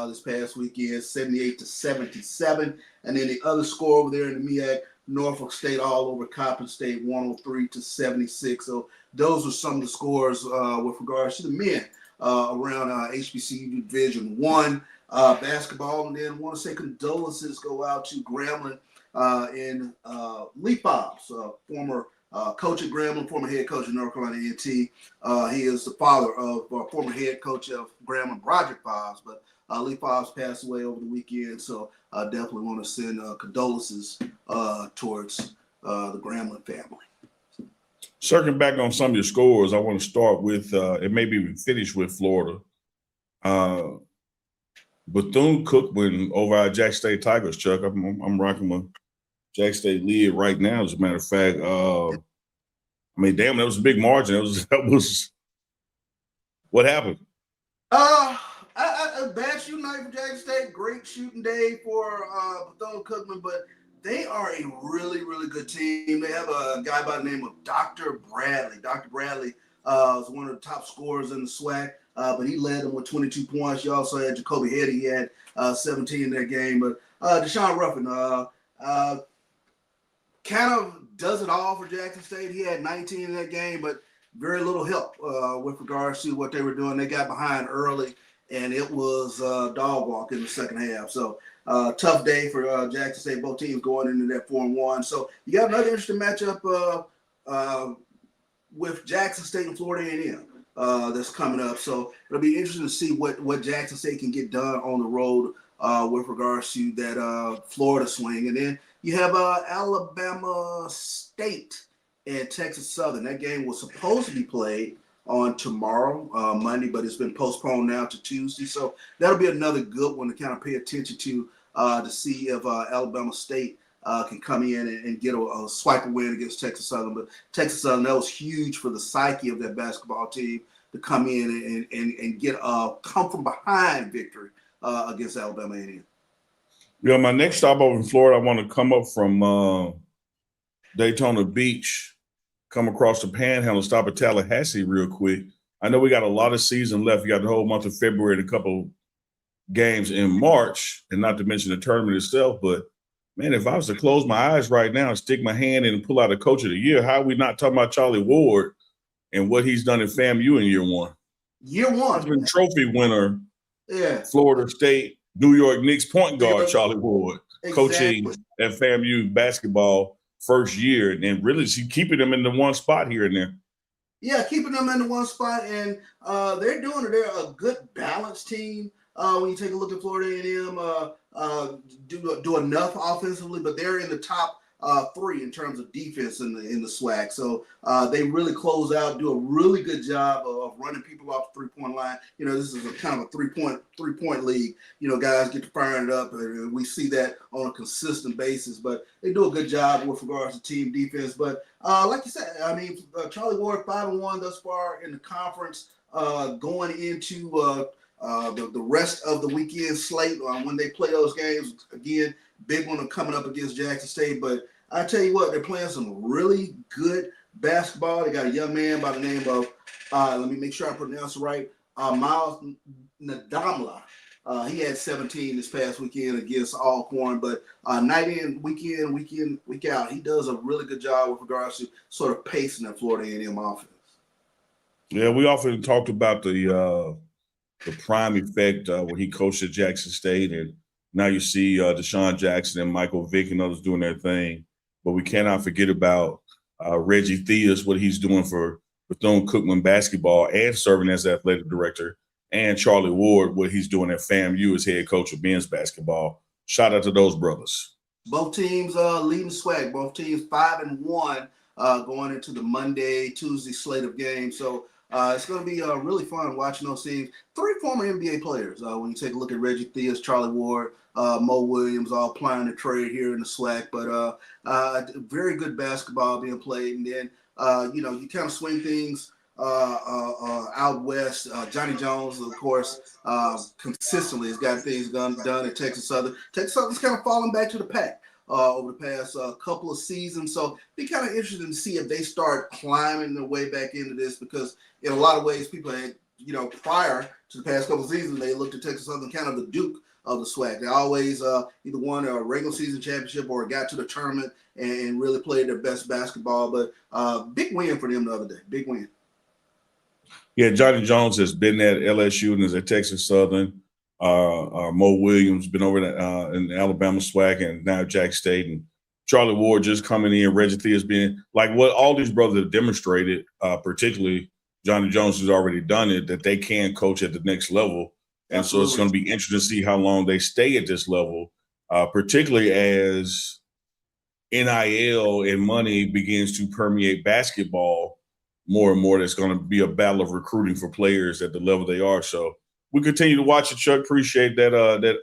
S3: this past weekend, 78-77. And then the other score over there in the MEAC, Norfolk State all over Coppin State, 103-76. So those are some of the scores with regards to the men around HBCU Division I basketball. And then want to say condolences go out to Grambling and Lee Fobbs, former coach at Grambling, former head coach at North Carolina A&T. He is the father of former head coach of Grambling, Broderick Fobbs, but Lee Fobbs passed away over the weekend, so I definitely want to send condolences towards the Grambling family.
S2: Circling back on some of your scores, I want to start with, and maybe even finish with Florida. Bethune-Cookman over our Jack State Tigers, Chuck. I'm rocking my Jack State lead right now, as a matter of fact. I mean, damn, that was a big margin. That was what happened?
S3: A bad shooting night for Jackson State. Great shooting day for Bethune-Cookman, but they are a really, really good team. They have a guy by the name of Dr. Bradley. Dr. Bradley was one of the top scorers in the SWAC, but he led them with 22 points. You also had Jacoby Hetty. He had 17 in that game. But Deshaun Ruffin kind of does it all for Jackson State. He had 19 in that game, but very little help with regards to what they were doing. They got behind early, and it was dog walk in the second half. So tough day for Jackson State. Both teams going into that 4-1. So you got another interesting matchup with Jackson State and Florida A&M that's coming up. So it'll be interesting to see what Jackson State can get done on the road with regards to that Florida swing. And then you have Alabama State and Texas Southern. That game was supposed to be played on tomorrow, Monday, but it's been postponed now to Tuesday. So that'll be another good one to kind of pay attention to see if Alabama State can come in and get a swipe win against Texas Southern. But Texas Southern, that was huge for the psyche of that basketball team to come in and get a come from behind victory against Alabama A&M.
S2: Yeah, my next stop over in Florida, I want to come up from Daytona Beach, come across the Panhandle, stop at Tallahassee real quick. I know we got a lot of season left. You got the whole month of February and a couple games in March, and not to mention the tournament itself. But, man, if I was to close my eyes right now and stick my hand in and pull out a coach of the year, how are we not talking about Charlie Ward and what he's done at FAMU in year one?
S3: Year one.
S2: Heisman Trophy winner,
S3: yeah.
S2: Florida State, New York Knicks point guard Charlie Ward,
S3: exactly.
S2: Coaching at FAMU basketball first year, and really keeping them in the one spot here and there.
S3: Yeah, keeping them in the one spot, and they're a good balanced team. When you take a look at Florida A&M, do enough offensively, but they're in the top 3 in terms of defense in the SWAC. So they really close out, do a really good job of running people off the 3-point line. You know, this is a kind of a three-point league. You know, guys get to firing it up, and we see that on a consistent basis. But they do a good job with regards to team defense. But like you said, I mean, Charlie Ward 5-1 thus far in the conference, going into the rest of the weekend slate when they play those games. Again, big one coming up against Jackson State. But I tell you what, they're playing some really good basketball. They got a young man by the name of, let me make sure I pronounce it right, Miles Nadamla. He had 17 this past weekend against Alcorn, but night in, week out, he does a really good job with regards to sort of pacing that Florida A&M offense.
S2: Yeah, we often talked about the prime effect when he coached at Jackson State, and now you see Deshaun Jackson and Michael Vick and others doing their thing but we cannot forget about Reggie Theus, what he's doing for Bethune-Cookman basketball and serving as athletic director, and Charlie Ward, what he's doing at FAMU as head coach of men's basketball. Shout out to those brothers.
S3: Both teams leading swag. Both teams 5-1 going into the Monday, Tuesday slate of games. So it's going to be really fun watching those teams. 3 former NBA players. When you take a look at Reggie Theus, Charlie Ward, Mo Williams, all playing the trade here in the SWAC. But very good basketball being played. And then, you kind of swing things out west. Johnny Jones, of course, consistently has got things done at Texas Southern. Texas Southern's kind of falling back to the pack over the past couple of seasons. So be kind of interested to see if they start climbing their way back into this, because in a lot of ways, people had, prior to the past couple of seasons, they looked at Texas Southern kind of the Duke of the SWAC. They always either won a regular season championship or got to the tournament and really played their best basketball. But big win for them the other day. Big win.
S2: Yeah, Johnny Jones has been at LSU and is at Texas Southern. Mo Williams been over in Alabama SWAC and now Jack State. And Charlie Ward just coming in. Reggie Theus being like what all these brothers have demonstrated, particularly Johnny Jones has already done it, that they can coach at the next level. And Absolutely. So it's going to be interesting to see how long they stay at this level, particularly as NIL and money begins to permeate basketball more and more. There's going to be a battle of recruiting for players at the level they are. So we continue to watch it, Chuck. Appreciate that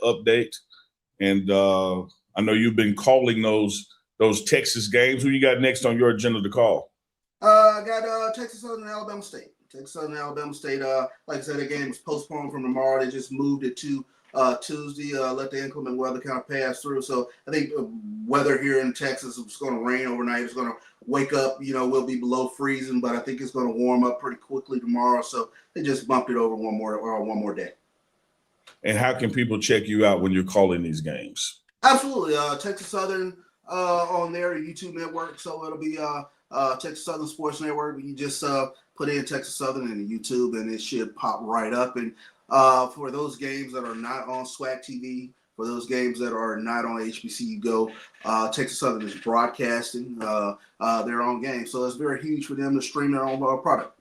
S2: update. And I know you've been calling those Texas games. Who you got next on your agenda to call?
S3: I got Texas Southern and Alabama State. Texas Southern and Alabama State, like I said, the game was postponed from tomorrow. They just moved it to Tuesday, let the inclement weather kind of pass through. So I think weather here in Texas is going to rain overnight. It's going to wake up, we'll be below freezing, but I think it's going to warm up pretty quickly tomorrow. So they just bumped it over one more day.
S2: And how can people check you out when you're calling these games?
S3: Absolutely. Texas Southern on their YouTube network. So it'll be Texas Southern Sports Network. You just put in Texas Southern in YouTube and it should pop right up. And for those games that are not on SWAC TV, for those games that are not on HBCU Go, Texas Southern is broadcasting their own game. So it's very huge for them to stream their own product.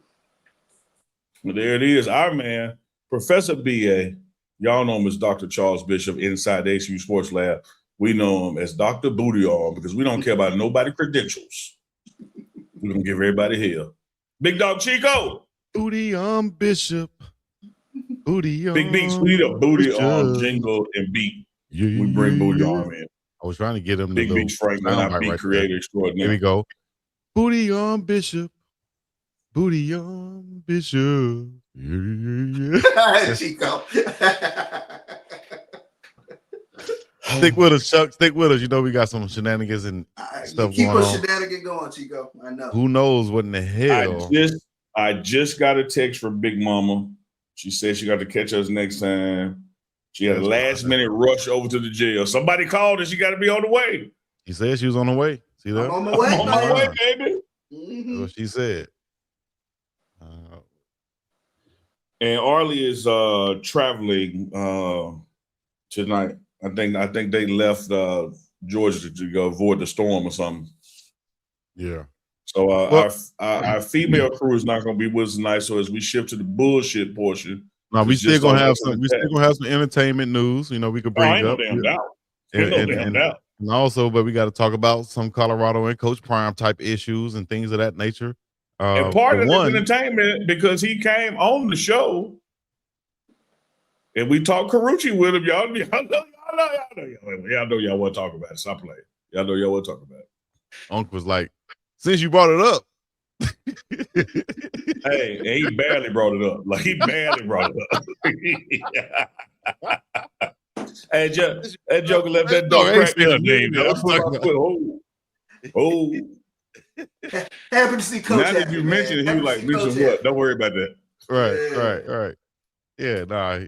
S2: Well, there it is. Our man, Professor B.A., y'all know him as Dr. Charles Bishop inside the HBCU Sports Lab. We know him as Dr. Booty Arm because we don't care about nobody's credentials. We're going to give everybody hell. Big Dog Chico.
S1: Booty Arm Bishop. Booty Arm.
S2: Big Beats. We need a Booty Arm jingle and beat.
S1: Yeah,
S2: we bring Booty Arm in.
S1: I was trying to get him.
S2: Big Beats Franklin, our beat creator extraordinaire.
S1: Here we go. Booty Arm Bishop. Booty Arm Bishop. Yeah.
S3: Chico.
S1: Stick with us, Chuck. Stick with us. We got some shenanigans and stuff going on.
S3: Keep a shenanigan going, Chico. I know.
S1: Who knows what in the hell?
S2: I just got a text from Big Mama. She said she got to catch us next time. She had a last-minute rush over to the jail. Somebody called and she got to be on the way.
S1: She said she was on the way. See that?
S3: I'm on my way,
S2: I'm on my way, baby.
S3: Mm-hmm.
S1: That's what she said.
S2: And Arlie is traveling tonight. I think they left Georgia to go avoid the storm or something.
S1: Yeah.
S2: So our female crew is not going to be with us tonight. So as we shift to the bullshit portion,
S1: no, we still gonna have some. We still gonna have some entertainment news. We could bring up.
S2: No damn doubt.
S1: And also, but we got to talk about some Colorado and Coach Prime type issues and things of that nature.
S2: And part of this entertainment because he came on the show and we talked Carucci with him. Y'all know y'all want to talk about it. Stop playing. Y'all know y'all want to talk about it.
S1: Unc was like, since you brought it up.
S2: Hey, and he barely brought it up. Like he barely brought it up. Hey, that joker left that dog crack me up, Dave. Oh.
S3: Happy to see Coach.
S2: Now that you mentioned it, he was like, mention what? Don't worry about that.
S1: Right. Yeah, nah.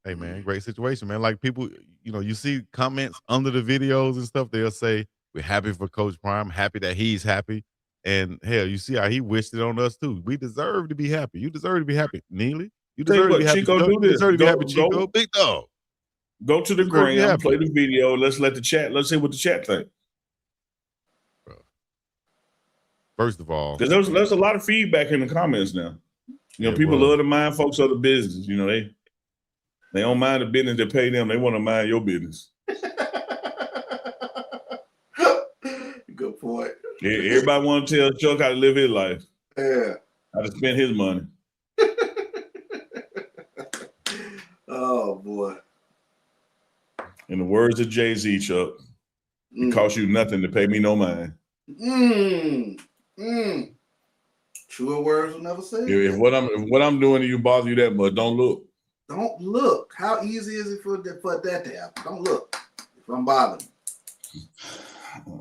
S1: Hey man, great situation, man. Like people, you see comments under the videos and stuff. They'll say, "We're happy for Coach Prime. Happy that he's happy." And hell, you see how he wished it on us too. We deserve to be happy. You deserve to be happy, Neely. You deserve to be happy.
S2: Chico,
S1: do this. You deserve to be happy, Chico.
S2: Go,
S1: Big dog.
S2: Go to the gram, play the video. Let's see what the chat think.
S1: First of all,
S2: because there's a lot of feedback in the comments now. You know, people love to mind folks other business. You know, they don't mind the business that pay them. They want to mind your business.
S3: Good point.
S2: Everybody want to tell Chuck how to live his life.
S3: Yeah.
S2: How to spend his money.
S3: Oh boy.
S2: In the words of Jay-Z, Chuck, it costs you nothing to pay me no mind.
S3: Truer words will never say.
S2: If what I'm doing to you bother you that much, don't look.
S3: Don't look. How easy is it for that to happen? Don't look. If I'm bothering.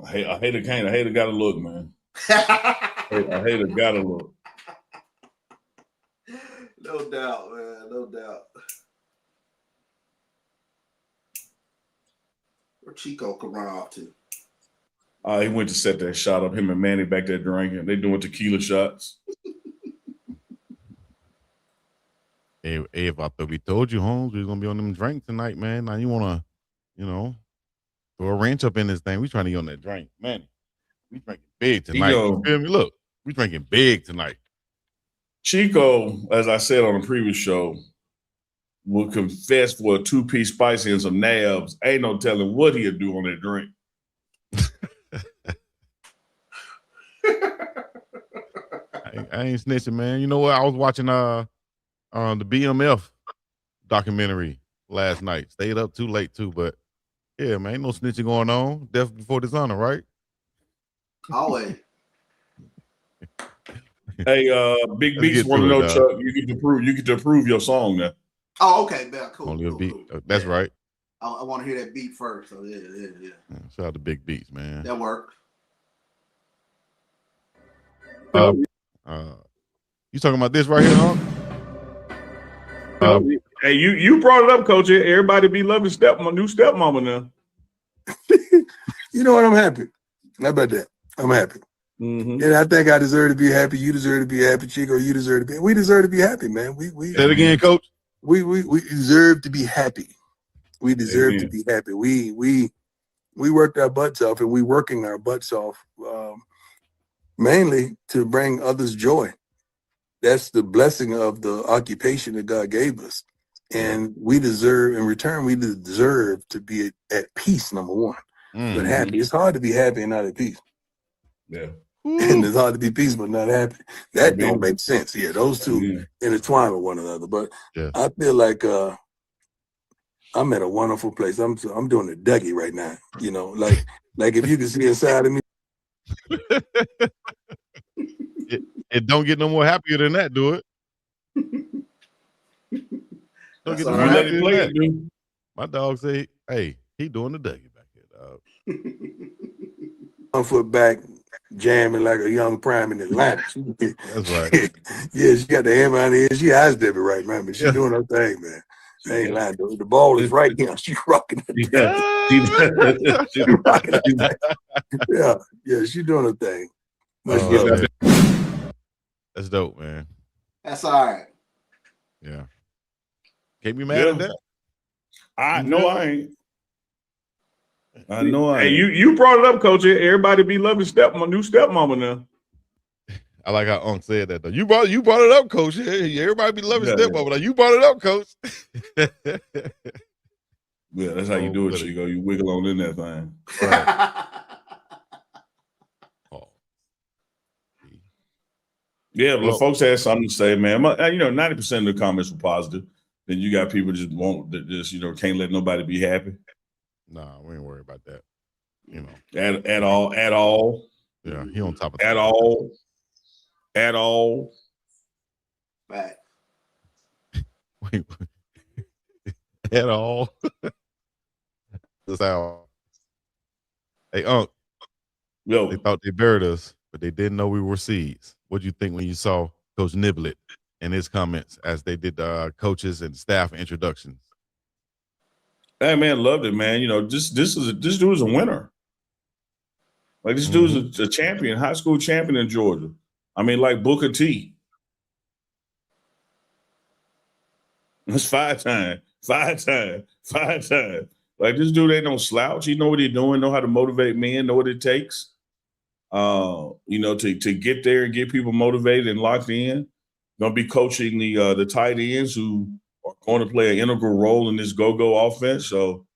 S2: Hey, a hater can't. A hater gotta look, man. A hater gotta look.
S3: No doubt, man. No doubt. Where Chico can run off to?
S2: He went to set that shot up. Him and Manny back there drinking. They doing tequila shots.
S1: Hey, if I thought we told you, Holmes, we was gonna be on them drink tonight, man. Now you wanna, throw a wrench up in this thing. We trying to get on that drink, man. We drinking big tonight. You feel me? Look, we drinking big tonight.
S2: Chico, as I said on the previous show, will confess for a 2-piece spicy and some nabs. Ain't no telling what he'll do on that drink.
S1: I ain't snitching, man. You know what? I was watching the BMF documentary last night. Stayed up too late too, but yeah, man, ain't no snitching going on. Death before dishonor, right?
S3: Always.
S2: Hey, Big Beats want to know, Chuck. You get to approve your song now.
S3: Oh, okay, man. Cool.
S1: Only a beat.
S3: Cool.
S1: That's right.
S3: I want to hear that beat first. So yeah.
S1: Shout out to Big Beats, man.
S3: That worked.
S1: You talking about this right here, huh?
S2: Hey, you brought it up, Coach. Everybody be loving new stepmama now.
S4: You know what? I'm happy. How about that? I'm happy.
S2: Mm-hmm.
S4: And I think I deserve to be happy. You deserve to be happy, Chico. You deserve to be. We deserve to be happy, man. We
S1: say it again, Coach.
S4: We deserve to be happy. We deserve to be happy. We worked our butts off, and we working our butts off, mainly to bring others joy. That's the blessing of the occupation that God gave us, and we deserve, in return, we deserve to be at peace. Number one, but happy. It's hard to be happy and not at peace.
S2: Yeah.
S4: And it's hard to be peaceful but not happy. That don't make sense. Yeah, those two intertwine with one another. But I feel like I'm at a wonderful place. I'm doing a Dougie right now. You know, like if you can see inside of me.
S1: It don't get no more happier than that, do it? Don't get no more happier than that. My dog say, "Hey, he doing the Dougie back here, dog."
S4: 1 foot back, jamming like a young prime in Atlanta.
S1: That's right.
S4: Yeah, she got the hammer on the head. She eyes Debbie right, man, but she's doing her thing, man. I ain't lying. The ball is right here. She's rocking it. She's rocking it. Yeah, she's doing her thing.
S1: That's dope, man.
S3: That's all right.
S1: Yeah. Can't be mad at that.
S2: I know I ain't. Hey, you brought it up, Coach. Everybody be loving new stepmama now.
S1: I like how Unc said that though. You brought it up, Coach. Everybody be loving stepmama. Like, you brought it up, Coach.
S2: Yeah, that's how you do it, Chico. You wiggle on in that thing.
S1: Right.
S2: Yeah, but folks had something to say, man. 90% of the comments were positive. Then you got people can't let nobody be happy.
S1: Nah, we ain't worried about that.
S2: At all.
S1: Yeah, he on top of
S2: at all.
S3: Right.
S1: At all. That's how. Hey, Unc.
S2: Yo.
S1: They thought they buried us, but they didn't know we were seeds. What'd you think when you saw Coach Niblett and his comments as they did coaches and staff introductions?
S2: Hey, man, loved it, man. This dude is a winner. Like, this dude's a champion, high school champion in Georgia. I mean, like Booker T. That's 5 times. Like, this dude ain't no slouch. He know what he's doing, know how to motivate men, know what it takes. to get there and get people motivated and locked in. Going to be coaching the tight ends who are going to play an integral role in this go-go offense. So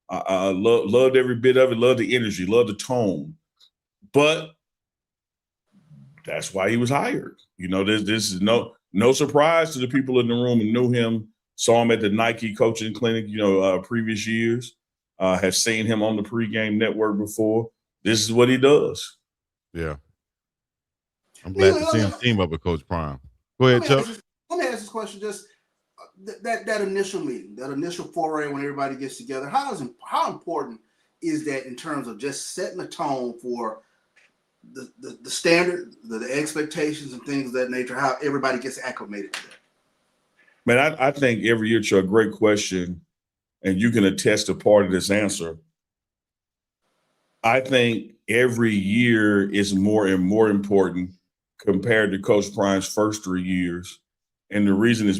S2: I loved every bit of it, loved the energy, loved the tone. But that's why he was hired. This is no surprise to the people in the room who knew him, saw him at the Nike coaching clinic, previous years, have seen him on the pregame network before. This is what he does.
S1: Yeah. I'm glad to see him team up with Coach Prime. Go ahead, Chuck.
S3: Let me ask this question. Just that initial meeting, that initial foray when everybody gets together, how important is that in terms of just setting the tone for the standard, the expectations and things of that nature, how everybody gets acclimated to that?
S2: Man, I think every year, Chuck, great question, and you can attest to part of this answer. I think every year is more and more important compared to Coach Prime's first 3 years. And the reason is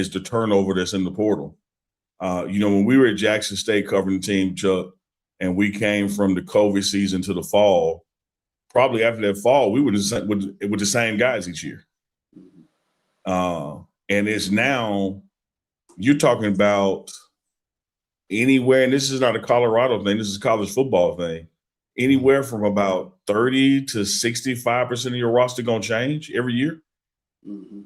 S2: the turnover that's in the portal. When we were at Jackson State covering the team, Chuck, and we came from the COVID season to the fall, probably after that fall, we were with the same guys each year. And it's now, you're talking about anywhere, and this is not a Colorado thing, this is a college football thing, anywhere from about 30 to 65% of your roster going to change every year.
S3: Mm-hmm.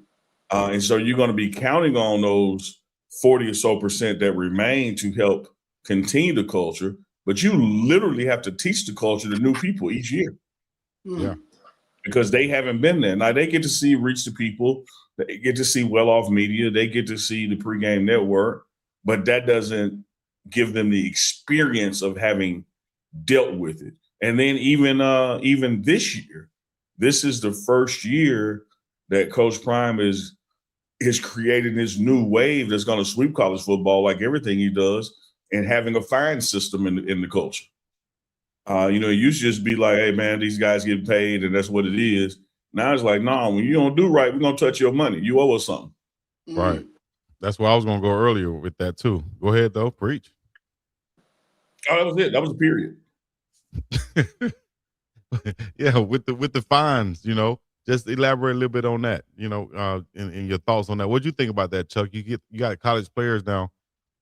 S2: And so you're going to be counting on those 40 or so percent that remain to help continue the culture. But you literally have to teach the culture to new people each year.
S1: Yeah.
S2: Because they haven't been there. Now they get to reach the people. They get to see well-off media. They get to see the pregame network. But that doesn't give them the experience of having dealt with it. And then even this year, this is the first year that Coach Prime is creating this new wave that's going to sweep college football like everything he does, and having a fine system in the culture. It used to just be like, hey, man, these guys get paid and that's what it is. Now it's like, no, when you don't do right, we're going to touch your money. You owe us something.
S1: Right. That's why I was going to go earlier with that too. Go ahead, though. Preach.
S2: Oh, that was it. That was the period.
S1: Yeah, with the fines, just elaborate a little bit on that, in your thoughts on that. What'd you think about that, Chuck? You got college players now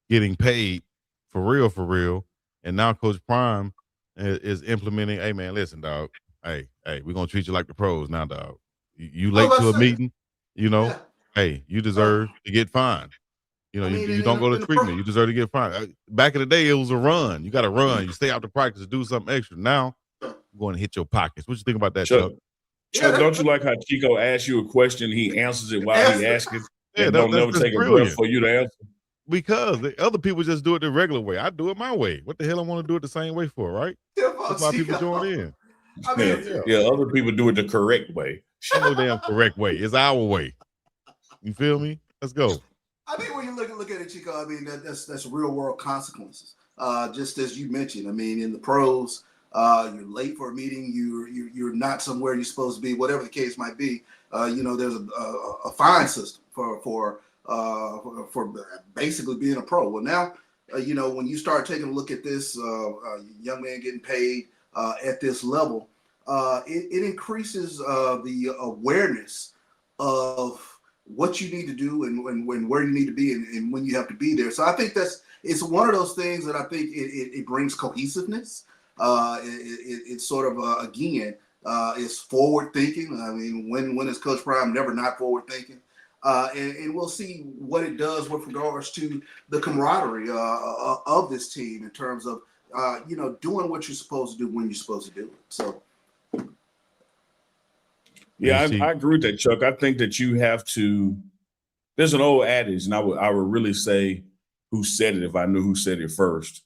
S1: getting paid for real, and now Coach Prime is implementing, hey, man, listen, dog, hey, we're going to treat you like the pros now, dog. You late to a meeting, hey, you deserve to get fined. You don't go to treatment, you deserve to get fined. Back in the day, it was a run. You got to run. You stay out to practice, do something extra. Now, you're going to hit your pockets. What you think about that, Chuck?
S2: Chuck, don't you like how Chico asks you a question, he answers it while he asks it, and don't never take a breath for you to answer?
S1: Because the other people just do it the regular way. I do it my way. What the hell I want to do it the same way for, right? That's why people join in.
S2: Other people do it the correct way.
S1: No damn correct way. It's our way. You feel me? Let's go.
S3: I think when you look at it, Chico, I mean that's real world consequences. Just as you mentioned, I mean, in the pros, you're late for a meeting, you're not somewhere you're supposed to be, whatever the case might be. There's a fine system for basically being a pro. Well, now, when you start taking a look at this young man getting paid at this level, it increases the awareness of what you need to do and where you need to be and when you have to be there. So I think it's one of those things that I think it brings cohesiveness. It's sort of again, it's forward thinking. I mean, when is Coach Prime never not forward thinking? And we'll see what it does with regards to the camaraderie of this team in terms of doing what you're supposed to do when you're supposed to do it. So.
S2: Yeah, I agree with that, Chuck. I think that you have to. There's an old adage, and I would really say who said it if I knew who said it first.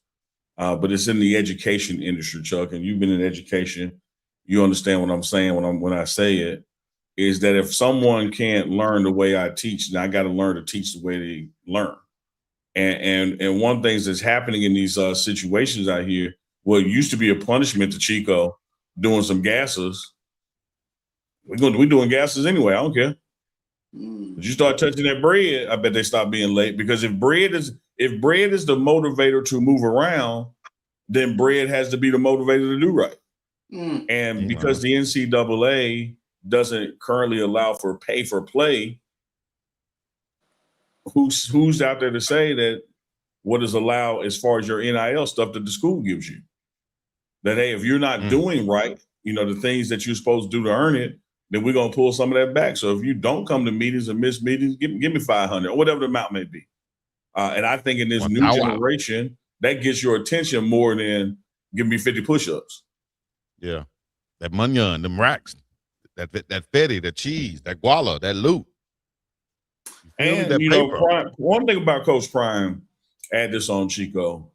S2: But it's in the education industry, Chuck, and you've been in education. You understand what I'm saying when I say it. Is that if someone can't learn the way I teach, then I got to learn to teach the way they learn. And one thing that's happening in these situations out here, what used to be a punishment to Chico doing some gases. We're doing gases anyway. I don't care. But you start touching that bread, I bet they stop being late. Because if bread is the motivator to move around, then bread has to be the motivator to do right. And because the NCAA doesn't currently allow for pay for play, who's out there to say that what is allowed as far as your NIL stuff that the school gives you? That, hey, if you're not doing right, the things that you're supposed to do to earn it, then we're going to pull some of that back. So if you don't come to meetings and miss meetings, give me 500 or whatever the amount may be. And I think in this new generation, that gets your attention more than give me 50 push-ups.
S1: Yeah. That munyon, them racks, that fetty, that cheese, that guala, that loot.
S2: And, Prime, one thing about Coach Prime, add this on, Chico.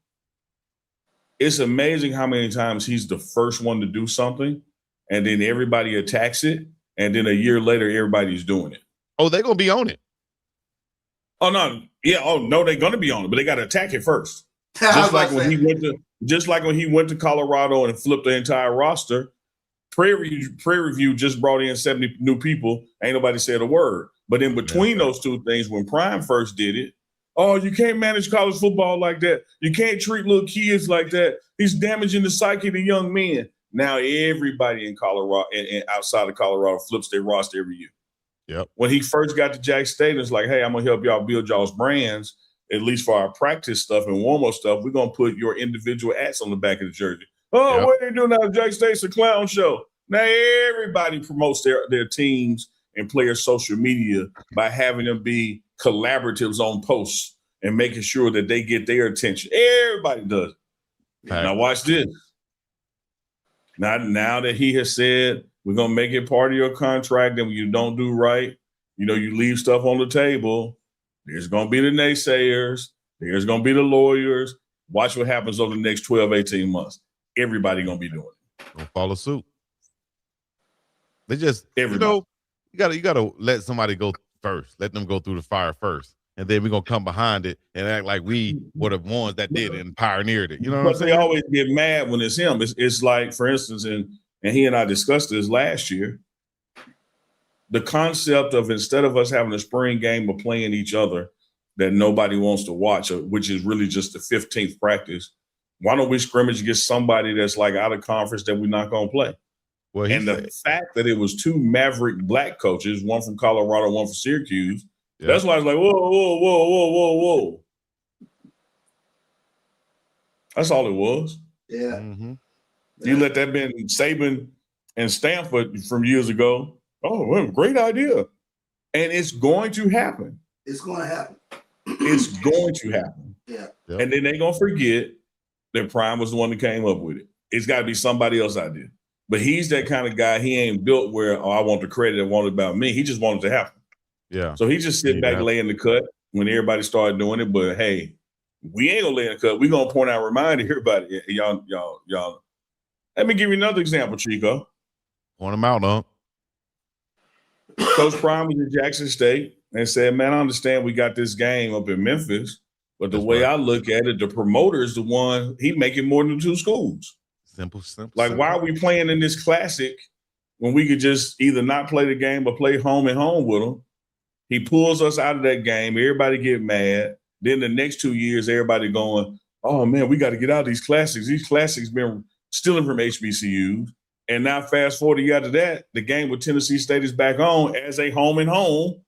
S2: It's amazing how many times he's the first one to do something, and then everybody attacks it, and then a year later, everybody's doing it.
S1: Oh, they're going to be on it.
S2: Oh, no. Yeah. Oh, no, they're going to be on it, but they got to attack it first. Just like when he went to Colorado and flipped the entire roster, Prairie View just brought in 70 new people. Ain't nobody said a word. But in between those two things, when Prime first did it, oh, you can't manage college football like that. You can't treat little kids like that. He's damaging the psyche of the young men. Now everybody in Colorado and outside of Colorado flips their roster every year.
S1: Yep.
S2: When he first got to Jackson State, it's like, hey, I'm going to help y'all build y'all's brands, at least for our practice stuff and warm-up stuff. We're going to put your individual ads on the back of the jersey. Oh, what are they doing now? Jackson State's a clown show. Now everybody promotes their teams and players' social media by having them be collaboratives on posts and making sure that they get their attention. Everybody does. Right. Now watch this. Now that he has said we're going to make it part of your contract, and when you don't do right, you leave stuff on the table, there's going to be the naysayers. There's going to be the lawyers. Watch what happens over the next 12, 18 months. Everybody going to be doing it.
S1: Going to follow suit. They just,
S2: everybody.
S1: You gotta let somebody go first. Let them go through the fire first. And then we're going to come behind it and act like we were the ones that did it and pioneered it. You know what I'm saying?
S2: They always get mad when it's him. It's like, for instance, and he and I discussed this last year, the concept of instead of us having a spring game of playing each other that nobody wants to watch, which is really just the 15th practice, why don't we scrimmage against somebody that's like out of conference that we're not going to play? Well, and the fact that it was two maverick black coaches, one from Colorado, one from Syracuse, that's why I was like, whoa. That's all it was.
S3: Yeah.
S1: Mm-hmm.
S2: You let that be Saban and Stanford from years ago. Oh, well, great idea. And it's going to happen.
S3: It's going to happen.
S2: It's going to happen.
S3: Yeah.
S2: Yep. And then they're going to forget that Prime was the one that came up with it. It's got to be somebody else's idea. But he's that kind of guy. He ain't built where, I want the credit and want it about me. He just wanted it to happen.
S1: Yeah.
S2: So he just sit back, lay in the cut when everybody started doing it. But hey, we ain't gonna lay in the cut. We're gonna point out, remind everybody, y'all. Let me give you another example, Chico.
S1: Point them out, huh?
S2: Coach Prime was at Jackson State and said, man, I understand we got this game up in Memphis, but the way I look at it, the promoter is the one, he making more than 2 schools.
S1: Simple.
S2: Like, why are we playing in this classic when we could just either not play the game or play home and home with them? He pulls us out of that game. Everybody get mad. Then the next 2 years, everybody going, oh, man, we got to get out of these classics. These classics been stealing from HBCUs. And now fast forward a year to that, the game with Tennessee State is back on as a home and home.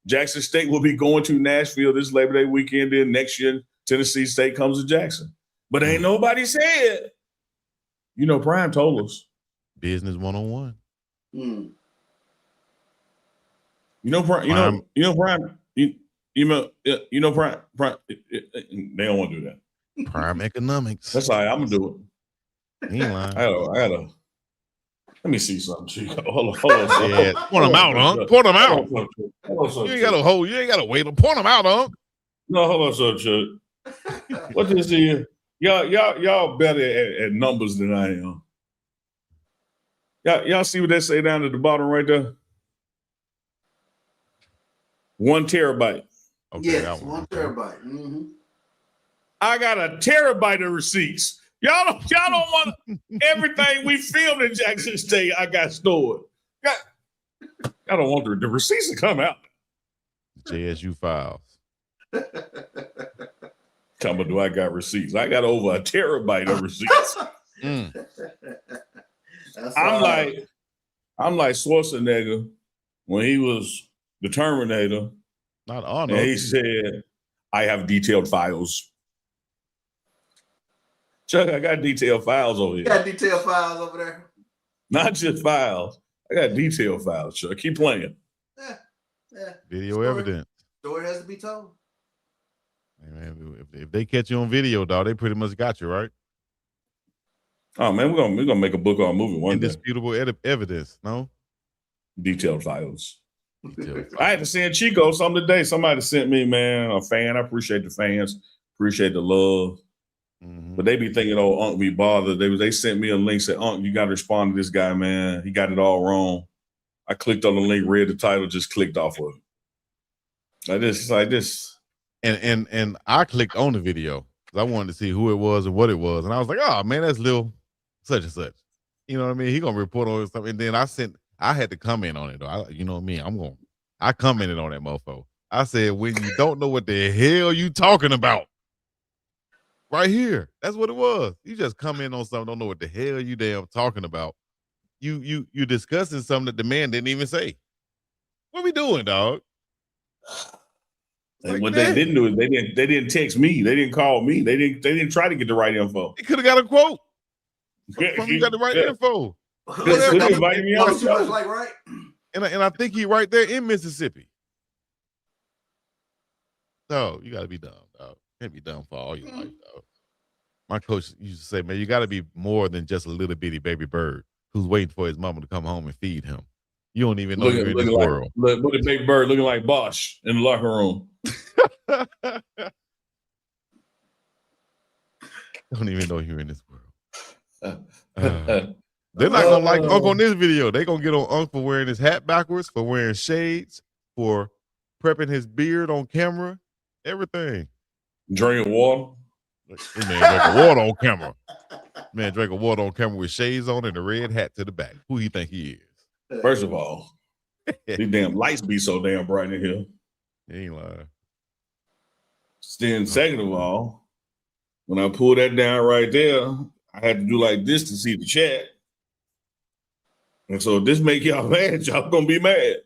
S2: Jackson State will be going to Nashville this Labor Day weekend. Then next year, Tennessee State comes to Jackson. But ain't nobody said, Prime told us.
S1: Business 101.
S3: Mm.
S2: Prime, Prime, they don't want to do that.
S1: Prime economics.
S2: That's all right, I'm going to do it.
S1: He ain't lying.
S2: I gotta, let me see something, Chico. Hold on.
S1: Yeah. Point them out, huh? Point them out. You ain't gotta wait. Point them out, huh?
S2: No, hold on, so Chuck. What is here? Y'all better at numbers than I am. Y'all see what they say down at the bottom right there? 1 terabyte.
S3: Okay, yes, 1 terabyte. Mm-hmm.
S2: I got a terabyte of receipts. Y'all don't want everything we filmed in Jackson State. I got stored. I don't want the receipts to come out.
S1: JSU files.
S2: Tell me, do I got receipts? I got over a terabyte of receipts. I'm like Schwarzenegger when he was the Terminator.
S1: Not Arnold.
S2: And he said, I have detailed files. Chuck, I got detailed files over here.
S3: You got detailed files over there.
S2: Not just files. I got detailed files, Chuck. Keep playing.
S3: Yeah.
S1: Video evidence.
S3: Story has to be told.
S1: Hey, man, if they catch you on video, dog, they pretty much got you, right?
S2: Oh man, we're gonna make a book or a movie one day.
S1: Indisputable evidence, no?
S2: Detailed files. I had to send Chico something today. Somebody sent me, man, a fan. I appreciate the fans, appreciate the love.
S1: Mm-hmm.
S2: But they be thinking, oh, Unc be bothered. They sent me a link, said, Unc, you got to respond to this guy, man. He got it all wrong. I clicked on the link, read the title, just clicked off of it. Like this.
S1: And I clicked on the video because I wanted to see who it was and what it was. And I was like, oh man, that's Lil such and such. You know what I mean? He gonna report on something. And then I had to comment on it though. You know what I mean? I commented on that mofo. I said, when you don't know what the hell you talking about. Right here. That's what it was. You just come in on something, don't know what the hell you damn talking about. You discussing something that the man didn't even say. What we doing, dog?
S2: And what they didn't do is they didn't text me. They didn't call me. They didn't try to get the right info.
S1: He could have got a quote. From you got the right info.
S3: Like, right?
S1: And I think he right there in Mississippi. No, you gotta be dumb, dog. Can't be dumb for all your life, dog. My coach used to say, man, you gotta be more than just a little bitty baby bird who's waiting for his mama to come home and feed him. You don't even know you're in this world.
S2: Look at baby bird looking like Bosch in the locker room.
S1: Don't even know you're in this world. They're not gonna like Unc on this video. They're gonna get on Unc for wearing his hat backwards, for wearing shades, for prepping his beard on camera, everything.
S2: Drinking water.
S1: This man drinking water on camera. Man drinking water on camera with shades on and a red hat to the back. Who you think he is?
S2: First of all, these damn lights be so damn bright in here.
S1: He ain't lying.
S2: Then second of all, when I pulled that down right there, I had to do like this to see the chat. And so if this make y'all mad, y'all gonna be mad.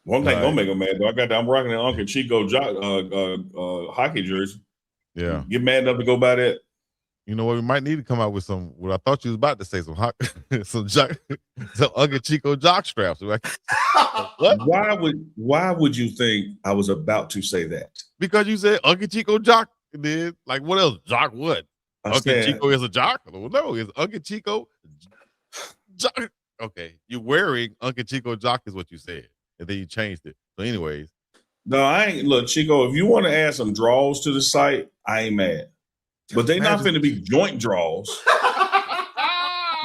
S2: One thing gonna make them mad though. I'm rocking an Uncle Chico hockey jersey.
S1: Yeah.
S2: Get mad enough to go buy that.
S1: You know what? We might need to come out with some. What I thought you was about to say, some Uncle Chico jock straps. What?
S2: Why would you think I was about to say that?
S1: Because you said Uncle Chico jock. Did like what else? Jock what? Uncle Chico is a jock? Well, no, it's Uncle Chico jock. Okay, you're wearing Uncle Chico jock is what you said, and then you changed it. So, anyways,
S2: no, I ain't. Look, Chico, if you want to add some draws to the site, I ain't mad. But they not finna be joint draws.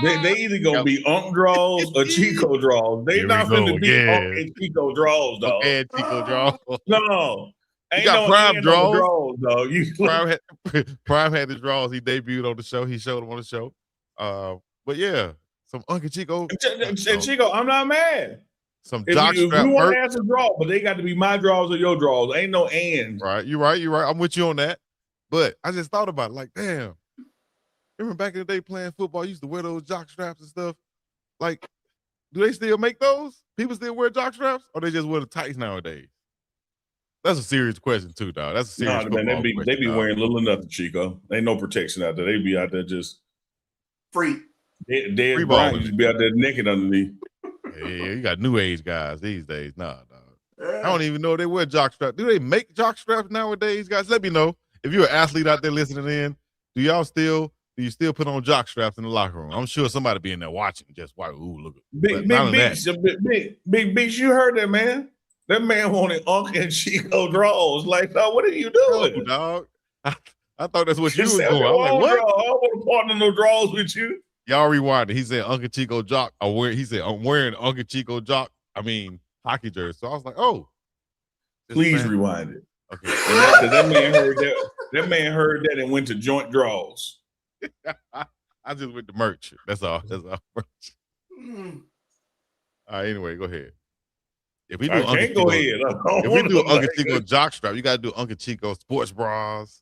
S2: they either gonna be Unc draws or Chico draws. They not finna be Unc and Chico draws, dog.
S1: And Chico draws.
S2: No.
S1: You got Prime draws,
S2: dog.
S1: Prime had his draws. He debuted on the show. He showed them on the show. But yeah, some Uncle Chico.
S2: And Chico, I'm not mad.
S1: Some jock strap.
S2: If you want to add some draws, but they got to be my draws or your draws. Ain't no and.
S1: Right, you're right. I'm with you on that. But I just thought about it, like, damn. Remember back in the day playing football, you used to wear those jock straps and stuff. Like, do they still make those? People still wear jock straps, or they just wear the tights nowadays? That's a serious question too, dog. That's a serious question.
S2: Man, they be wearing little or nothing, Chico. Ain't no protection out there. They be out there just
S3: free.
S2: Dead Brian just be out there naked underneath.
S1: Yeah, you got new age guys these days. Nah, dog. I don't even know if they wear jock straps. Do they make jock straps nowadays, guys? Let me know. If you're an athlete out there listening in, do you still put on jock straps in the locker room? I'm sure somebody be in there watching. Just why? Ooh, look at
S2: Big Beach. You heard that, man? That man wanted Unc and Chico draws. Like, dog, what are you doing,
S1: dog? I thought that's what you was doing. I
S2: was like, what? I want to partner no draws with you.
S1: Y'all rewind it. He said Uncle Chico jock. He said I'm wearing Uncle Chico jock. Hockey jersey. So I was like, oh,
S2: please rewind it.
S1: Okay.
S2: That man heard that. That man heard that and went to joint draws.
S1: I just went to merch. That's all. All right. Anyway, go ahead. If we do Uncle Chico jock strap, you got to do Uncle Chico sports bras.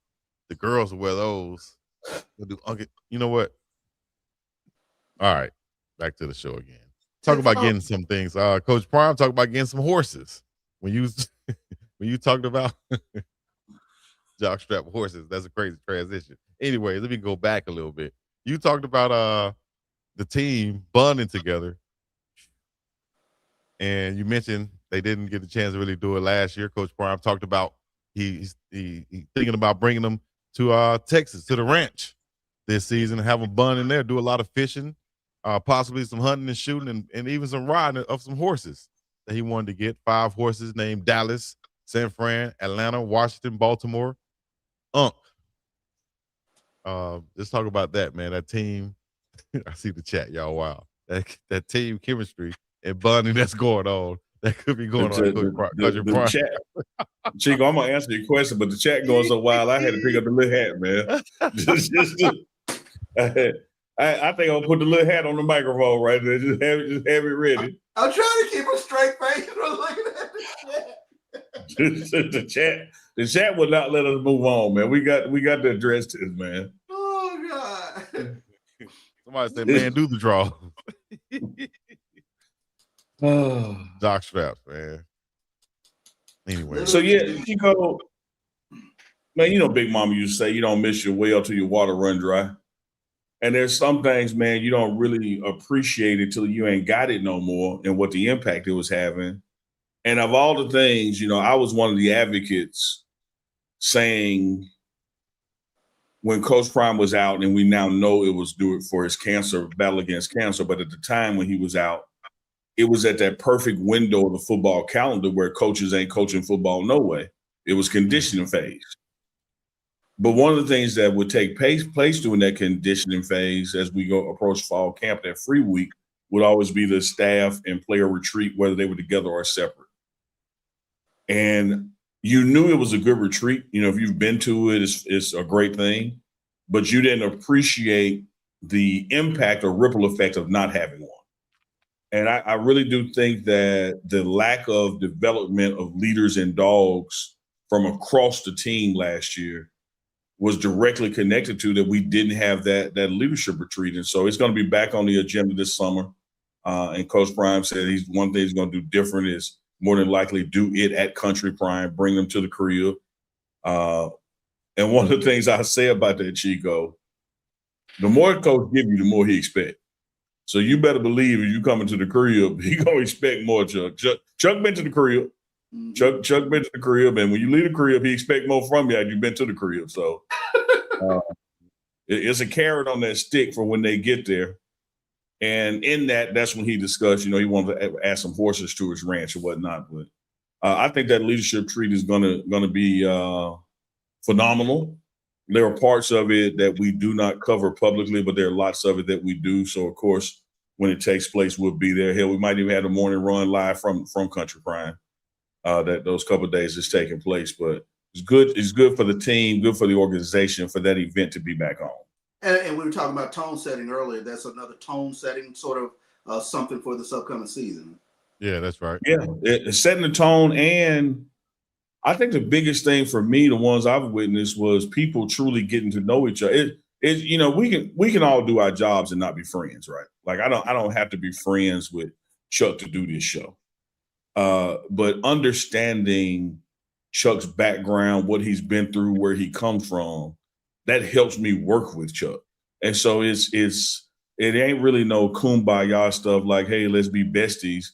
S1: The girls will wear those. Okay, you know what? All right, back to the show again. Talk about getting some things. Coach Prime talked about getting some horses. When you when you talked about jockstrap horses, that's a crazy transition. Anyway, let me go back a little bit. You talked about the team bonding together, and you mentioned they didn't get a chance to really do it last year. Coach Prime talked about he's thinking about bringing them to Texas, to the ranch this season, have a bun in there, do a lot of fishing, possibly some hunting and shooting, and even some riding of some horses that he wanted to get. 5 horses named Dallas, San Fran, Atlanta, Washington, Baltimore. Let's talk about that, man. That team. I see the chat, y'all. Wow, that team chemistry and bonding that's going on. That could be going on.
S2: The chat, Chico, I'm gonna answer your question, but the chat going so wild, I had to pick up the little hat, man. I think I'll put the little hat on the microphone right there. Just have it ready.
S3: I'm trying to keep a straight face. Looking at
S2: the chat. The chat will not let us move on, man. We got to address this, man.
S3: Oh God.
S1: Somebody said, "Man, do the draw." Jock straps, man. Anyway,
S2: so yeah, Chico, man, you know, Big Mama used to say you don't miss your well till your water run dry. And there's some things, man, you don't really appreciate it till you ain't got it no more and what the impact it was having. And of all the things, you know, I was one of the advocates saying when Coach Prime was out, and we now know it was due for his battle against cancer, but at the time when he was out, it was at that perfect window of the football calendar where coaches ain't coaching football no way. It was conditioning phase. But one of the things that would take place during that conditioning phase as we go approach fall camp, that free week, would always be the staff and player retreat, whether they were together or separate. And you knew it was a good retreat. You know, if you've been to it, it's a great thing, but you didn't appreciate the impact or ripple effect of not having one. And I really do think that the lack of development of leaders and dogs from across the team last year was directly connected to that we didn't have that leadership retreat. And so it's going to be back on the agenda this summer. And Coach Prime said one thing he's going to do different is more than likely do it at Country Prime, bring them to the crib. And one of the things I say about that, Chico, the more coach give you, the more he expect. So you better believe if you come into the crib, he gonna expect more, Chuck. Chuck been to the crib. Chuck been to the crib, and when you leave the crib, he expect more from you after you've been to the crib. So it's a carrot on that stick for when they get there. And in that's when he discussed, you know, he wanted to add some horses to his ranch or whatnot. But I think that leadership treat is gonna be phenomenal. There are parts of it that we do not cover publicly, but there are lots of it that we do. So, of course, when it takes place, we'll be there. Hell, we might even have a morning run live from Country Prime. That those couple of days is taking place, but it's good. It's good for the team, good for the organization, for that event to be back on.
S3: And we were talking about tone setting earlier. That's another tone setting sort of something for this upcoming season.
S1: Yeah, that's right.
S2: Yeah, it's setting the tone, and I think the biggest thing for me, the ones I've witnessed, was people truly getting to know each other. You know, we can all do our jobs and not be friends, right? Like I don't have to be friends with Chuck to do this show. But understanding Chuck's background, what he's been through, where he comes from, that helps me work with Chuck. And so it ain't really no kumbaya stuff like, hey, let's be besties.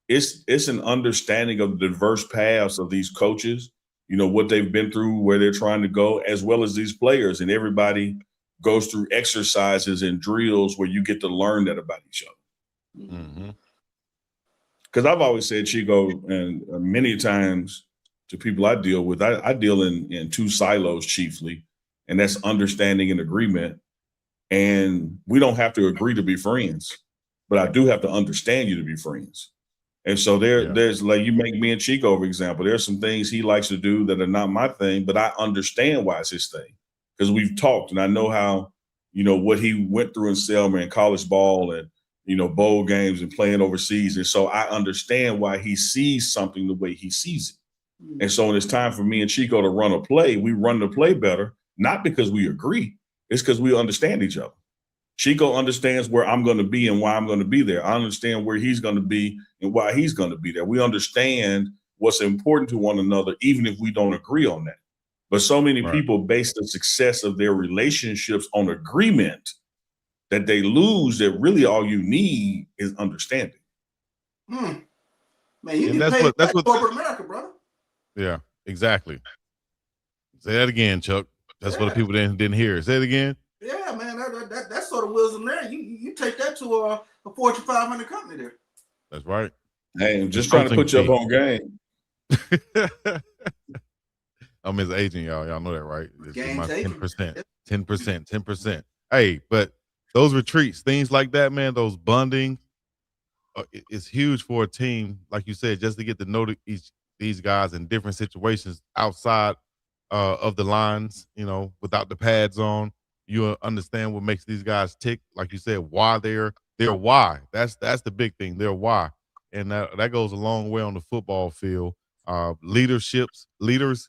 S2: It's an understanding of the diverse paths of these coaches, you know, what they've been through, where they're trying to go, as well as these players. And everybody goes through exercises and drills where you get to learn that about each other.
S1: Mm-hmm.
S2: Because I've always said, Chico, and many times to people I deal with, I deal in two silos chiefly, and that's understanding and agreement. And we don't have to agree to be friends, but I do have to understand you to be friends. And so there's like, you make me and Chico, for example, there's some things he likes to do that are not my thing, but I understand why it's his thing. Because we've talked and I know how, you know, what he went through in Selma and college ball and, you know, bowl games and playing overseas. And so I understand why he sees something the way he sees it. Mm-hmm. And so when it's time for me and Chico to run a play, we run the play better, not because we agree, It's because we understand each other. Chico understands where I'm going to be and why I'm going to be there. I understand where he's going to be and why he's going to be there. We understand what's important to one another, even if we don't agree on that. But so many people base the success of their relationships on agreement that they lose, that really all you need is understanding.
S3: Man, you
S1: And
S3: get paid
S1: that's what
S3: corporate America, brother.
S1: Yeah, exactly. Say that again, Chuck. That's what the people didn't hear. Say it again.
S3: Yeah, man, that sort of wisdom there. You take that to a Fortune 500 company there.
S1: That's right.
S2: Hey, I'm just trying to put you up on game.
S1: I'm his agent, y'all. Y'all know that, right?
S3: Game
S1: my
S3: taking.
S1: 10%. 10%. Hey, but those retreats, things like that, man, those bonding, it's huge for a team, like you said, just to get to know these guys in different situations outside of the lines, without the pads on. You understand what makes these guys tick, like you said, why they're why. That's the big thing, their why. And that goes a long way on the football field. Leaders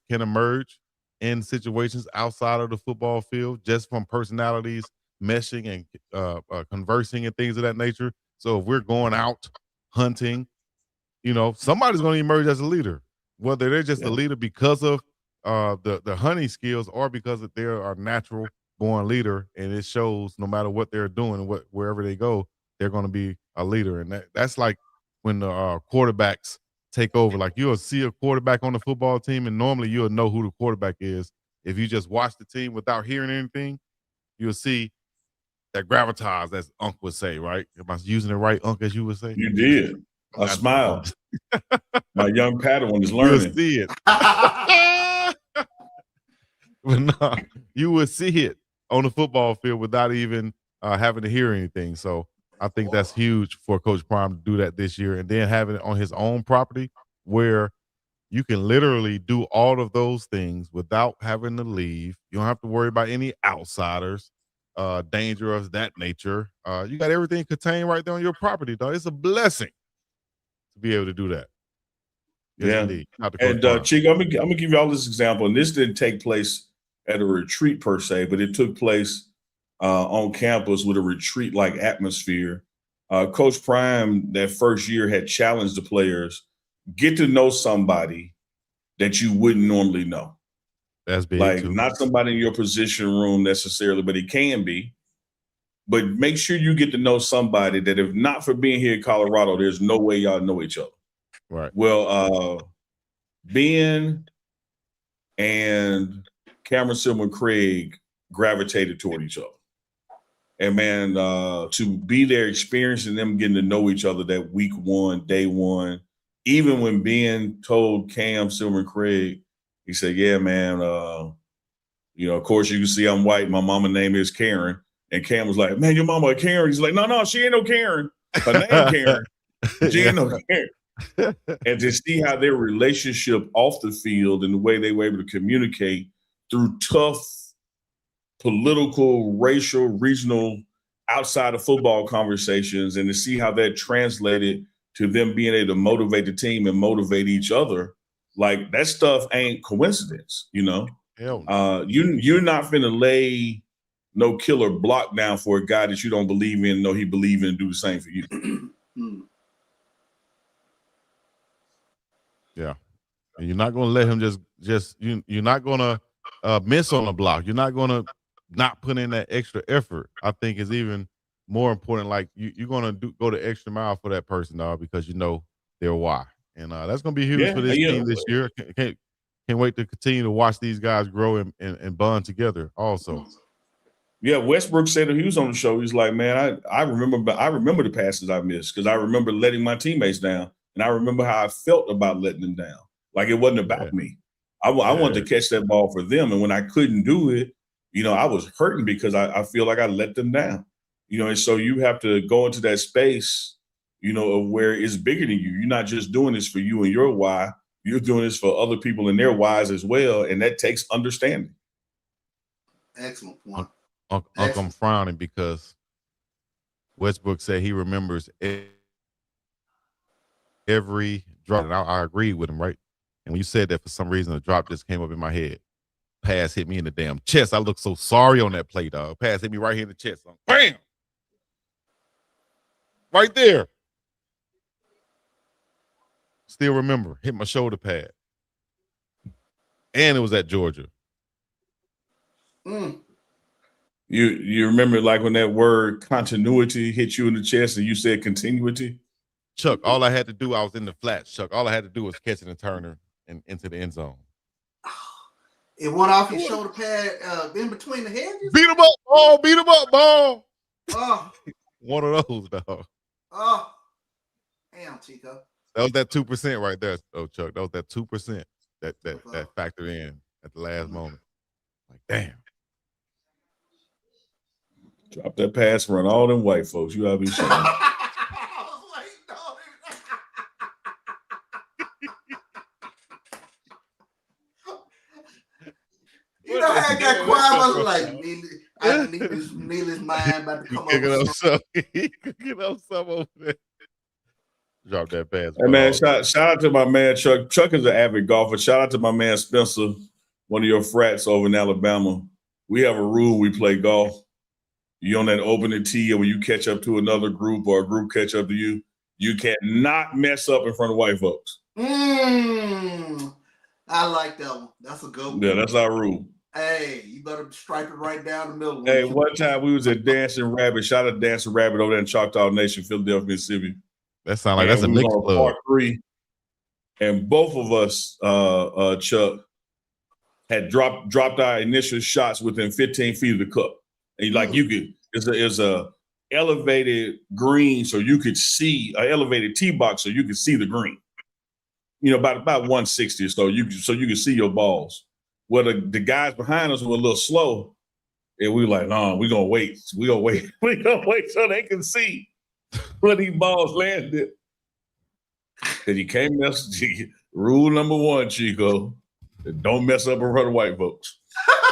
S1: can emerge in situations outside of the football field just from personalities meshing and conversing and things of that nature. So if we're going out hunting, somebody's going to emerge as a leader, whether they're just a leader because of the hunting skills or because they're a natural born leader, and it shows no matter what they're doing, wherever they go, they're going to be a leader. And that's like when the quarterbacks take over. Like you'll see a quarterback on the football team, and normally you'll know who the quarterback is. If you just watch the team without hearing anything, you'll see that gravitas, as Unc would say, right? Am I using it right, Unc, as you would say?
S2: You did. I smile. My young Padawan is learning.
S1: You'll see it. But no, you would see it on the football field without even having to hear anything. So I think that's huge for Coach Prime to do that this year, and then having it on his own property where you can literally do all of those things without having to leave. You don't have to worry about any outsiders, danger of that nature. You got everything contained right there on your property, dog. It's a blessing to be able to do that. Yes, indeed.
S2: And Chico, I'm gonna give you all this example, and this didn't take place at a retreat per se, but it took place on campus with a retreat-like atmosphere. Coach Prime, that first year, had challenged the players, get to know somebody that you wouldn't normally know.
S1: That's big,
S2: like
S1: too.
S2: Not somebody in your position room necessarily, but it can be. But make sure you get to know somebody that, if not for being here in Colorado, there's no way y'all know each other.
S1: Right.
S2: Well, Ben and Cameron Silver Craig gravitated toward each other. And man, to be there, experiencing them getting to know each other that week one, day one, even when Ben told Cam Silver Craig, he said, yeah, man, of course you can see I'm white. My mama name is Karen. And Cam was like, man, your mama Karen. He's like, no, she ain't no Karen. Her name Karen. She ain't no Karen. And to see how their relationship off the field and the way they were able to communicate through tough political, racial, regional, outside of football conversations, and to see how that translated to them being able to motivate the team and motivate each other, like that stuff ain't coincidence,
S1: Hell no.
S2: You're not finna lay no killer block down for a guy that you don't believe in, know he believe in, and do the same for you.
S1: Yeah. And you're not going to let him you're not going to miss on the block. You're not going to not put in that extra effort. I think is even more important. Like you're going to go the extra mile for that person, dog, because you know their why. And that's going to be huge for this team this year. Can't wait to continue to watch these guys grow and bond together also.
S2: Yeah, Westbrook said that he was on the show. He's like, man, I remember the passes I missed because I remember letting my teammates down, and I remember how I felt about letting them down. Like it wasn't about me. I wanted to catch that ball for them, and when I couldn't do it, I was hurting because I feel like I let them down. And so you have to go into that space, of where it's bigger than you. You're not just doing this for you and your why. You're doing this for other people and their whys as well, and that takes understanding.
S3: Excellent point.
S1: I'm frowning because Westbrook said he remembers every drop. And I agree with him, right? And when you said that, for some reason, a drop just came up in my head. pass hit me in the damn chest. I look so sorry on that play, dog. Pass hit me right here in the chest. Bam! Right there. Still remember, hit my shoulder pad. And it was at Georgia.
S2: You remember like when that word continuity hit you in the chest and you said continuity?
S1: Chuck, all I had to do, I was in the flats, Chuck. All I had to do was catch it and turn her and into the end zone.
S3: It went off your shoulder pad in between the hedges?
S1: Beat him up, ball. Beat him up, ball.
S3: Oh.
S1: One of those, dog.
S3: Oh. Damn, Chico.
S1: That was that 2% right there, though, Chuck. That was that 2% that factored in at the last moment. Like, damn.
S2: Drop that pass, run all them white folks. You gotta be sure.
S3: You know, I got quiet. I was like, Neely's mind about to come over.
S1: He could get up some over there. Drop that pass.
S2: Hey man, shout out to my man Chuck. Chuck is an avid golfer. Shout out to my man Spencer, one of your frats over in Alabama. We have a rule: we play golf. You on that opening tee, or when you catch up to another group or a group catch up to you, you cannot mess up in front of white folks.
S3: I like that one. That's a good one.
S2: Yeah, that's our rule.
S3: Hey, you better stripe it right down the middle.
S2: Hey, one time we was at Dancing Rabbit. Shout out to Dancing Rabbit over there in Choctaw Nation, Philadelphia, Mississippi.
S1: That sounds like that's a mixed club.
S2: Part 3, and both of us, Chuck, had dropped our initial shots within 15 feet of the cup. And like you could, it's a elevated green, so you could see an elevated tee box, so you could see the green. You know, about 160 or so. You could see your balls. Well, the guys behind us were a little slow, and we were like, no, we're gonna wait. We're gonna wait so they can see where these balls landed. And you can't mess. Rule number 1, Chico: don't mess up in front of white folks.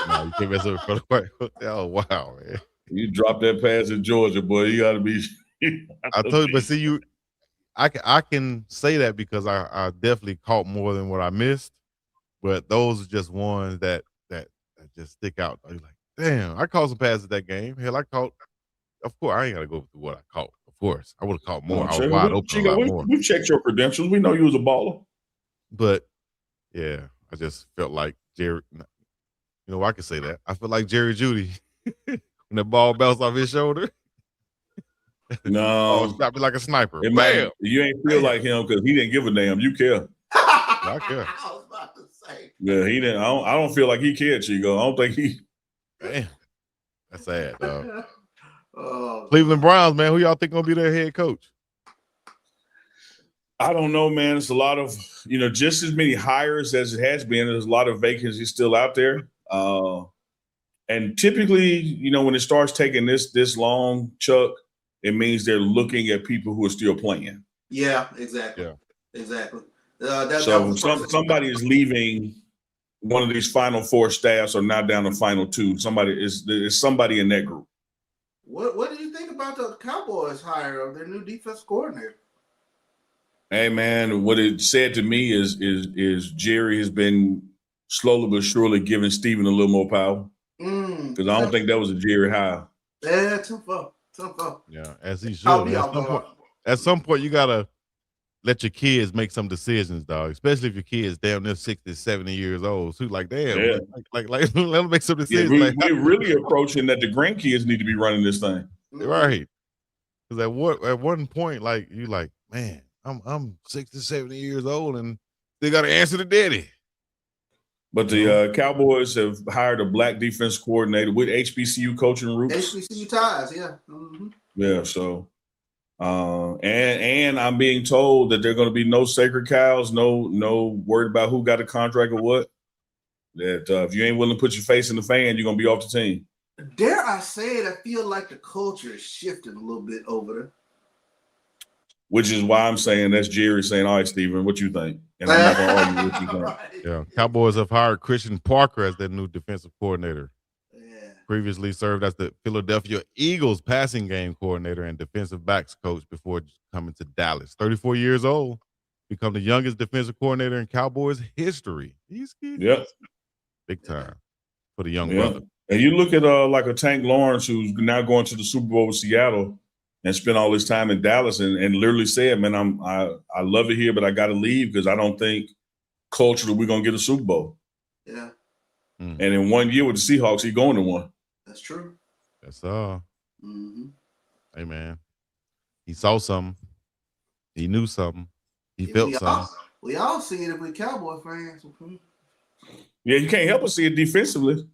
S1: No, you can't mess up in front of white folks. Oh wow, man!
S2: You dropped that pass in Georgia, boy. You gotta be.
S1: I told you, but see, I can say that because I definitely caught more than what I missed. But those are just ones that just stick out. You're like, damn, I caught some passes that game. Hell, I caught. Of course, I ain't gotta go through what I caught. Of course, I would have caught more. I was wide open
S2: Chico,
S1: a lot more.
S2: We checked your credentials. We know you was a baller.
S1: But yeah, I just felt like Jerry. You know, I could say that. I feel like Jerry Jeudy when the ball bounced off his shoulder.
S2: No,
S1: shot me like a sniper.
S2: Man, you ain't feel like him because he didn't give a damn. You care.
S1: I care.
S3: I was about to say.
S2: Yeah, he didn't. I don't feel like he cared, Chico. I don't think he.
S1: Damn, that's sad, dog. Cleveland Browns, man. Who y'all think gonna be their head coach?
S2: I don't know, man. It's a lot of, just as many hires as it has been. There's a lot of vacancies still out there. And typically, when it starts taking this long, Chuck, it means they're looking at people who are still playing.
S3: Yeah, exactly. Yeah, exactly.
S2: Somebody is leaving one of these final 4 staffs, or now down to final 2. There's somebody in that group.
S3: What do you think about the Cowboys hire of their new defense coordinator?
S2: Hey man, what it said to me is Jerry has been slowly but surely giving Steven a little more power. Because I don't think that was a Jerry hire.
S3: Yeah, tough up.
S1: Yeah, as he should. At some point, you gotta let your kids make some decisions, dog. Especially if your kids damn near 60, 70 years old. So like, damn, yeah. like let them make some decisions.
S2: Yeah, we're really approaching that the grandkids need to be running this thing.
S1: Right. Because at one point, like you like, man, I'm 60, 70 years old and they got to answer to daddy.
S2: But the Cowboys have hired a black defense coordinator with HBCU coaching roots.
S3: HBCU ties, yeah. Mm-hmm.
S2: Yeah, so and I'm being told that there are going to be no sacred cows, no worried about who got a contract or what. That if you ain't willing to put your face in the fan, you're going to be off the team.
S3: Dare I say it, I feel like the culture is shifting a little bit over there.
S2: Which is why I'm saying that's Jerry saying, all right, Steven, what you think? And I'm not going to argue what you think.
S1: Yeah, Cowboys have hired Christian Parker as their new defensive coordinator. Yeah. Previously served as the Philadelphia Eagles passing game coordinator and defensive backs coach before coming to Dallas. 34 years old, become the youngest defensive coordinator in Cowboys history.
S2: Yep.
S1: Big time. for the young brother.
S2: And you look at like a Tank Lawrence who's now going to the Super Bowl with Seattle and spent all his time in Dallas and literally said, man, I love it here, but I got to leave because I don't think culturally we're going to get a Super Bowl.
S3: Yeah.
S2: And in 1 year with the Seahawks, he's going to one.
S3: That's true.
S1: That's Hey, man. He saw something. He knew something. He felt something.
S3: We all see it if we're Cowboy fans.
S2: Yeah, you can't help but see it defensively.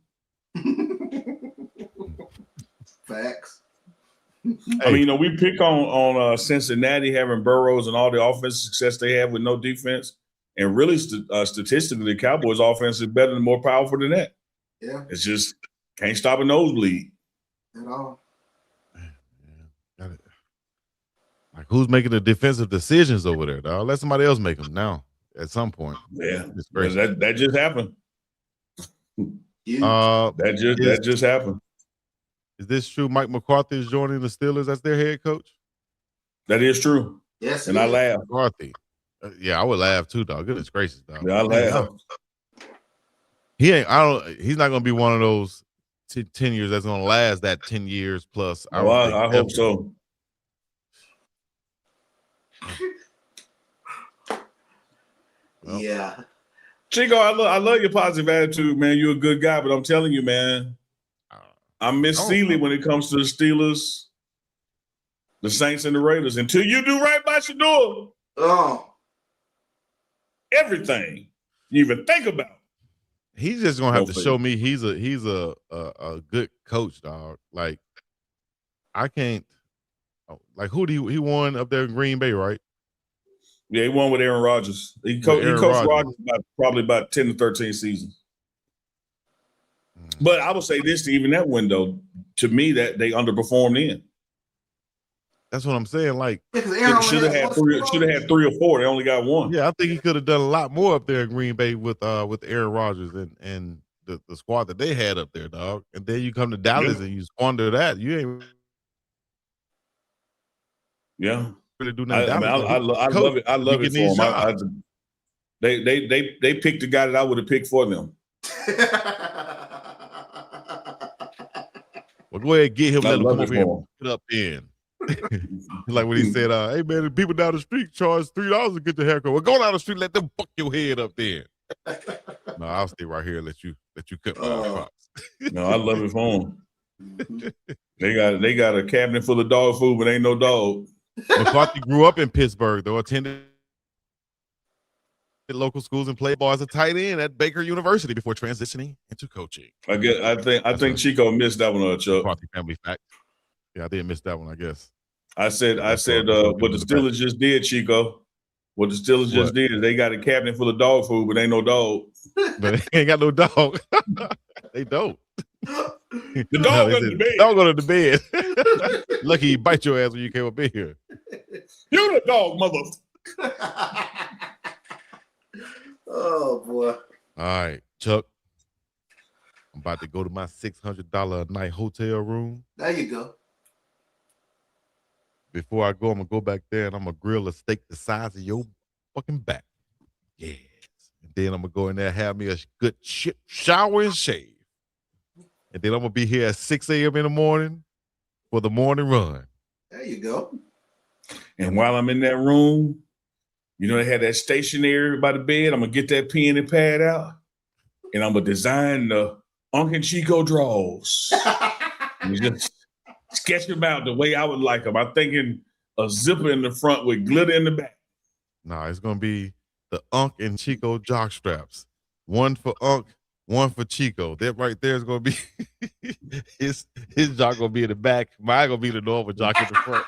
S3: Facts.
S2: I mean, we pick on Cincinnati having Burrows and all the offensive success they have with no defense. And really, statistically, the Cowboys' offense is better and more powerful than that.
S3: Yeah.
S2: It's just can't stop a nosebleed.
S3: At all.
S1: Yeah. Like, who's making the defensive decisions over there, dog? Let somebody else make them now at some point.
S2: Yeah. That just happened. That just happened.
S1: Is this true? Mike McCarthy is joining the Steelers as their head coach?
S2: That is true.
S3: Yes.
S2: And I laugh.
S1: McCarthy. Yeah, I would laugh too, dog. Goodness gracious, dog.
S2: Yeah, I laugh.
S1: He's not gonna be one of those 10 years that's gonna last that 10 years plus.
S2: I hope so.
S3: Yeah.
S2: Chico, I love your positive attitude, man. You're a good guy, but I'm telling you, man, I miss Seeley when it comes to the Steelers, the Saints, and the Raiders. Until you do right by Shador, everything you even think about.
S1: He's just gonna have to show me he's a good coach, dog. Like, I can't. Like, who do he won up there in Green Bay, right?
S2: Yeah, he won with Aaron Rodgers. He coached Rodgers probably about 10 to 13 seasons. But I would say this to even that window, to me, that they underperformed in.
S1: That's what I'm saying. Like,
S2: should have had 3 or 4. They only got 1.
S1: Yeah, I think he could have done a lot more up there in Green Bay with Aaron Rodgers and the squad that they had up there, dog. And then you come to Dallas and you squander that. You ain't really do nothing.
S2: I love it. I love it for them. They picked the guy that I would have picked for them.
S1: Well, go ahead and get him. Let him come over here and put up in. Like when he said, hey man, the people down the street charge $3 to get your haircut. Well, go down the street, let them fuck your head up there. No, I'll stay right here and let you cut my pops.
S2: No, I love it for them. They got a cabinet full of dog food, but ain't no dog.
S1: McCarthy grew up in Pittsburgh, though, attended local schools and played ball as a tight end at Baker University before transitioning into coaching.
S2: I think Chico missed that one, Chuck.
S1: McCarthy family fact. Yeah, I did miss that one, I guess.
S2: I said what the Steelers just did, Chico. What the Steelers just did is they got a cabinet full of dog food, but ain't no dog.
S1: But they ain't got no dog. They don't.
S2: The dog under the bed.
S1: Dog under the bed. Lucky he bite your ass when you came up in here.
S2: You the dog, mother.
S3: Oh boy.
S1: All right, Chuck. I'm about to go to my $600 a night hotel room.
S3: There you go.
S1: Before I go, I'm gonna go back there and I'm gonna grill a steak the size of your fucking back. Yes. And then I'm gonna go in there, have me a good shower and shave. And then I'm gonna be here at 6 a.m. in the morning for the morning run.
S3: There you go.
S2: And while I'm in that room, you know, they had that stationery by the bed. I'm gonna get that pen and pad out, and I'm gonna design the Unc and Chico draws. And just sketch them out the way I would like them. I'm thinking a zipper in the front with glitter in the back.
S1: Nah, it's gonna be the Unc and Chico jock straps. One for Unc, one for Chico. That right there is gonna be his jock gonna be in the back. Mine gonna be the normal jock in the front.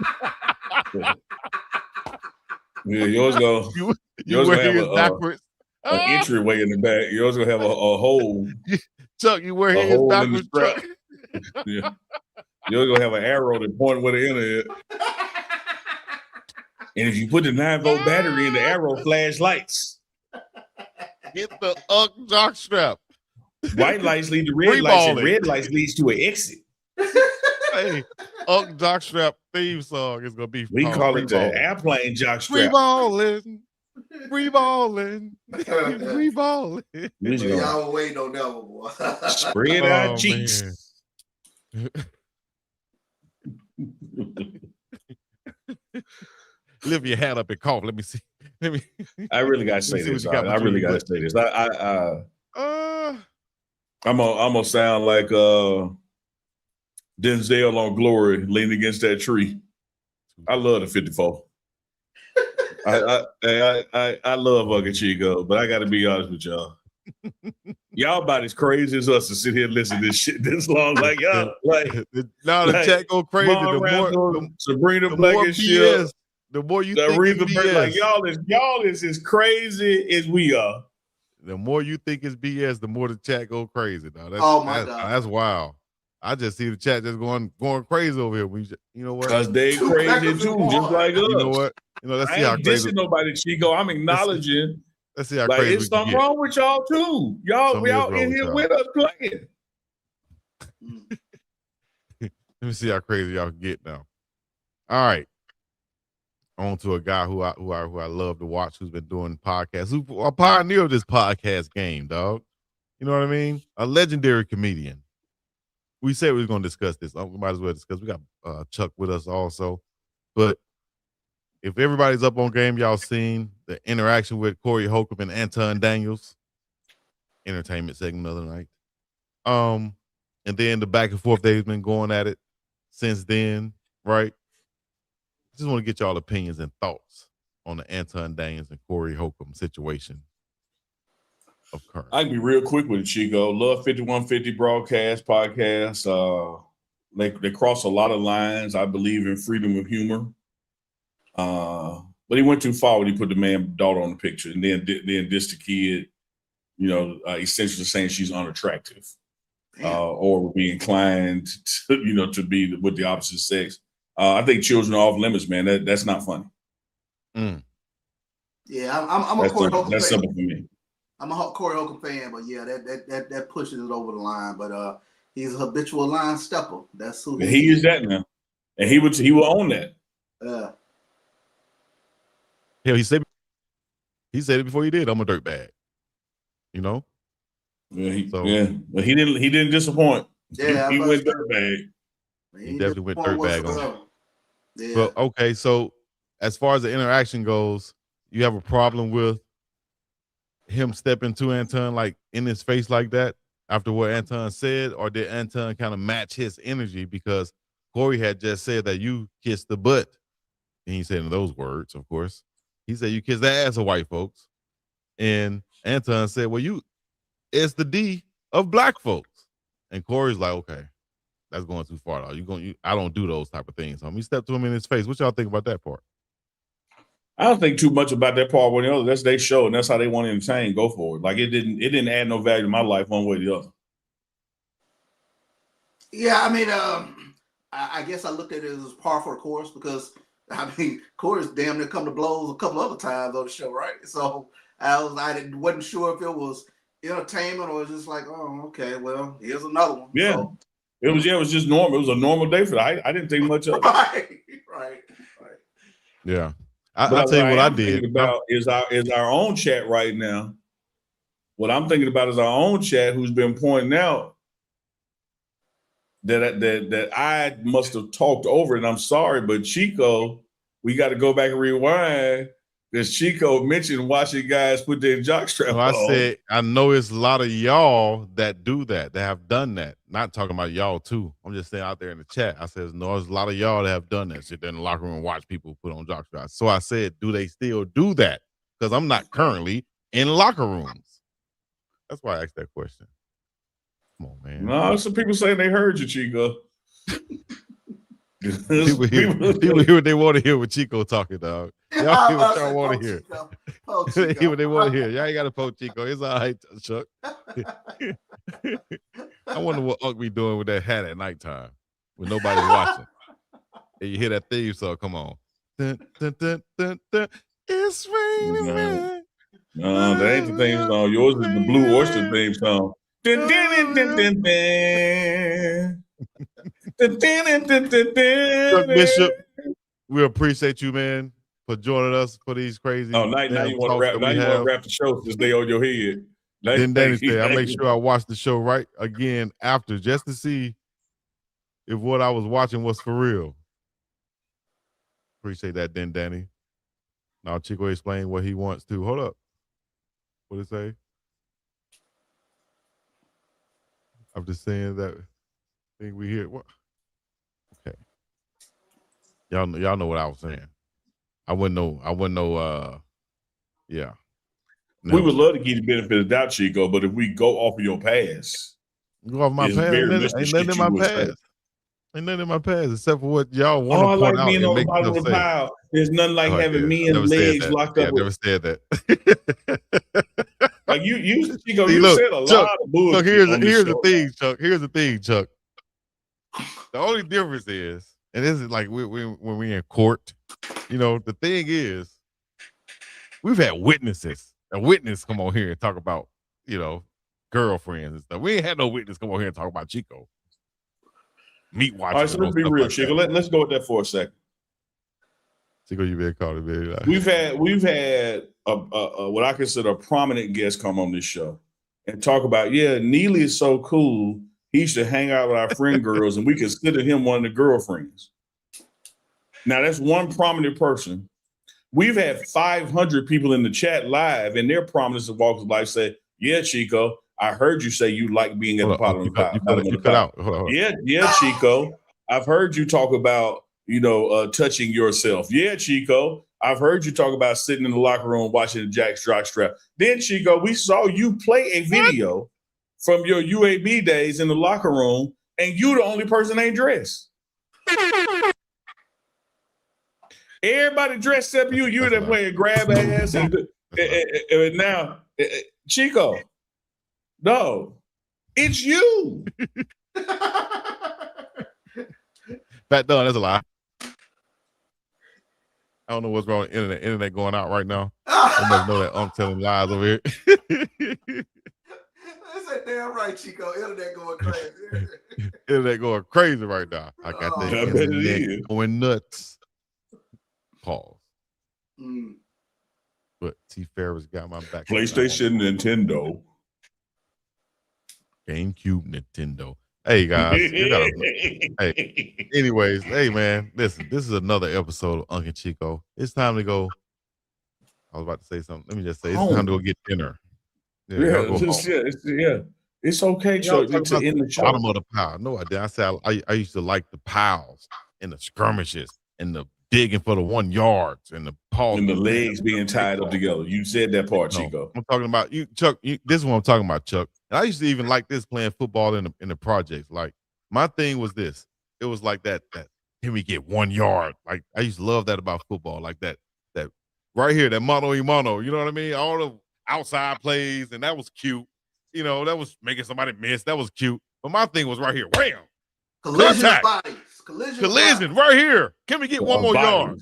S2: Yeah, yours go.
S1: Yours gonna have backwards.
S2: An entryway in the back. Yours gonna have a hole.
S1: Chuck, you wear his backwards, Chuck.
S2: Yeah. Yours gonna have an arrow that point where the end is. And if you put the 9-volt battery in the arrow, flash lights.
S1: Get the Unc jock strap.
S2: White lights lead to red lights, and red lights leads to an exit.
S1: Hey, Unc jockstrap theme song is gonna be.
S2: We call it the airplane jockstrap.
S1: Free balling. Free balling. Free balling.
S3: Y'all waiting on that one, boy.
S2: Spread out cheeks.
S1: Lift your hat up and cough. Let me see.
S2: I really gotta say this. I really gotta say this. I'm gonna sound like Denzel on Glory leaning against that tree. I love the 54. I love Uncle Chico, but I gotta be honest with y'all. Y'all about as crazy as us to sit here and listen to this shit this long. Like y'all,
S1: now the chat go crazy. The
S2: Sabrina
S1: the
S2: Black
S1: more
S2: and
S1: BS,
S2: shit.
S1: the more you
S2: The
S1: think it's
S2: Aretha
S1: BS.
S2: Like y'all is as crazy as we are.
S1: The more you think it's BS, the more the chat go crazy. Dog.
S3: God,
S1: that's wild. I just see the chat just going crazy over here. You know what?
S2: Because they crazy too, just like us.
S1: You know what? Let's see how crazy.
S2: Dissing nobody, Chico. I'm acknowledging.
S1: Let's see how crazy.
S2: It's something wrong with y'all too. Y'all in here with us playing.
S1: Let me see how crazy y'all can get now. All right. On to a guy who I love to watch, who's been doing podcasts, who a pioneer of this podcast game, dog. You know what I mean? A legendary comedian. We said we were going to discuss this. We might as well discuss. We got Chuck with us also. But if everybody's up on game, y'all seen the interaction with Corey Holcomb and Anton Daniels. Entertainment segment of the night. And then the back and forth they've been going at it since then, right? Just want to get y'all opinions and thoughts on the Anton Daniels and Corey Holcomb situation of current.
S2: I can be real quick with it, Chico. Love 5150 broadcast, podcast. They cross a lot of lines. I believe in freedom of humor. But he went too far when he put the man daughter on the picture and then dissed the kid, essentially saying she's unattractive. Or would be inclined to be with the opposite sex. I think children are off limits, man. That's not funny.
S3: Yeah, I'm a Corey Holcomb fan.
S2: That's simple for me.
S3: I'm a Corey Holcomb fan, but yeah, that pushes it over the line. But he's a habitual line stepper. That's who
S2: he is. That now, and he will own that.
S1: Hell, he said it before he did. I'm a dirtbag. You know.
S2: Yeah, but he didn't disappoint.
S3: Yeah,
S2: he went dirtbag.
S1: He definitely went dirtbag on it.
S3: Yeah.
S1: Well, okay, so as far as the interaction goes, you have a problem with him stepping to Anton like in his face like that after what Anton said, or did Anton kind of match his energy because Corey had just said that you kissed the butt, and he said in those words, of course, he said you kissed the ass of white folks, and Anton said, well, it's the D of black folks, and Corey's like, okay, that's going too far. I don't do those type of things. So he stepped to him in his face. What y'all think about that part?
S2: I don't think too much about that part. That's their show, and that's how they want to entertain. Go for it. Like it didn't add no value to my life one way or the other.
S3: Yeah, I mean, I guess I looked at it as par for the course because I mean, Corey's damn near come to blows a couple other times on the show, right? So I wasn't sure if it was entertainment or just like, oh, okay, well, here's another one.
S2: Yeah.
S3: So,
S2: it was just normal. It was a normal day for that. I didn't think much of it.
S3: Right.
S1: Yeah. I'll tell you what I did.
S2: About is our own chat right now. What I'm thinking about is our own chat who's been pointing out that I must have talked over it. And I'm sorry, but Chico, we got to go back and rewind because Chico mentioned watching guys put their jockstrap on.
S1: I said, I know it's a lot of y'all that do that have done that. Not talking about y'all too. I'm just saying out there in the chat. I said, no, there's a lot of y'all that have done that. Sit there in the locker room and watch people put on jockstraps. So I said, do they still do that? Because I'm not currently in locker rooms. That's why I asked that question. Come on, man.
S2: No, some people saying they heard you, Chico.
S1: People hear what they want to hear with Chico talking, dog. Y'all hear what y'all want to hear. They hear what they want to hear. Y'all ain't got to poke Chico. It's all right, Chuck. I wonder what Unc be doing with that hat at nighttime when nobody's watching. And you hear that theme song, come on. Dun, dun, dun, dun, dun. It's raining, man.
S2: No, that ain't the theme song. Yours is the Blue Oyster theme song. Dun, dun, dun, dun, dun.
S1: Chuck Bishop, we appreciate you, man. for joining us for these crazy.
S2: Oh, now you want to wrap. Now you want to wrap the show to stay on your head.
S1: Then Danny said, "I make sure I watch the show right again after just to see if what I was watching was for real." Appreciate that, then Danny. Now Chico explain what he wants to. Hold up. What did it say? I'm just saying that thing we hear. What? Okay. Y'all know what I was saying. I wouldn't know. Yeah.
S2: We would love to give you the benefit of the doubt, Chico, but if we go off of your past,
S1: go off my past, ain't nothing in my past. Ain't nothing in my past except for what y'all want to point out.
S2: Being on the bottom of the pile. There's nothing like having me and legs locked up.
S1: I never said that.
S2: Like you Chico, you said a lot of bullshit.
S1: Look, here's the thing, Chuck. Here's the thing, Chuck. The only difference is, and this is like when we're in court, the thing is, we've had witnesses. A witness come on here and talk about, girlfriends and stuff. We ain't had no witness come on here and talk about Chico. Meat watching.
S2: All right, so let's be real, Chico. Let's go with that for a second.
S1: Chico, you better call it, baby.
S2: We've had a what I consider a prominent guest come on this show and talk about, Neely is so cool. He used to hang out with our friend girls, and we consider him one of the girlfriends. Now that's one prominent person. We've had 500 people in the chat live, and their prominence of walks of life say, "Yeah, Chico, I heard you say you like being at the bottom of the pile."
S1: You cut out. Hold on.
S2: Yeah, Chico. I've heard you talk about, touching yourself. Yeah, Chico. I've heard you talk about sitting in the locker room watching the Jack's jockstrap. Then, Chico, we saw you play a video from your UAB days in the locker room, and you the only person ain't dressed. Everybody dressed up you. You that playing grab ass. And now, Chico, no, it's you.
S1: Back done. That's a lie. I don't know what's wrong with the internet. Internet going out right now. I must know that I'm telling lies over here.
S3: That's that damn right, Chico. Internet going crazy.
S1: Internet going crazy right now. I got that internet going nuts. Pause. But T. Ferris got my back.
S2: PlayStation, Nintendo,
S1: GameCube, Nintendo. Hey guys, hey. Anyways, hey man, listen. This is another episode of Uncle Chico. It's time to go. I was about to say something. Let me just say it's time to go get dinner.
S2: It's okay. So to end the show.
S1: Bottom of the pile. No, I said I used to like the piles and the skirmishes and the digging for the 1 yard and the paws
S2: and the legs being tied up together. You said that part, Chico.
S1: I'm talking about you, Chuck. This is what I'm talking about, Chuck. And I used to even like this playing football in the projects. Like my thing was this. It was like that. Can we get 1 yard? Like I used to love that about football. Like that right here, that mano y mano. You know what I mean? All the outside plays, and that was cute. That was making somebody miss. That was cute. But my thing was right here. Wham!
S3: Collision of bodies.
S1: Collision right here. Can we get 1 more yard?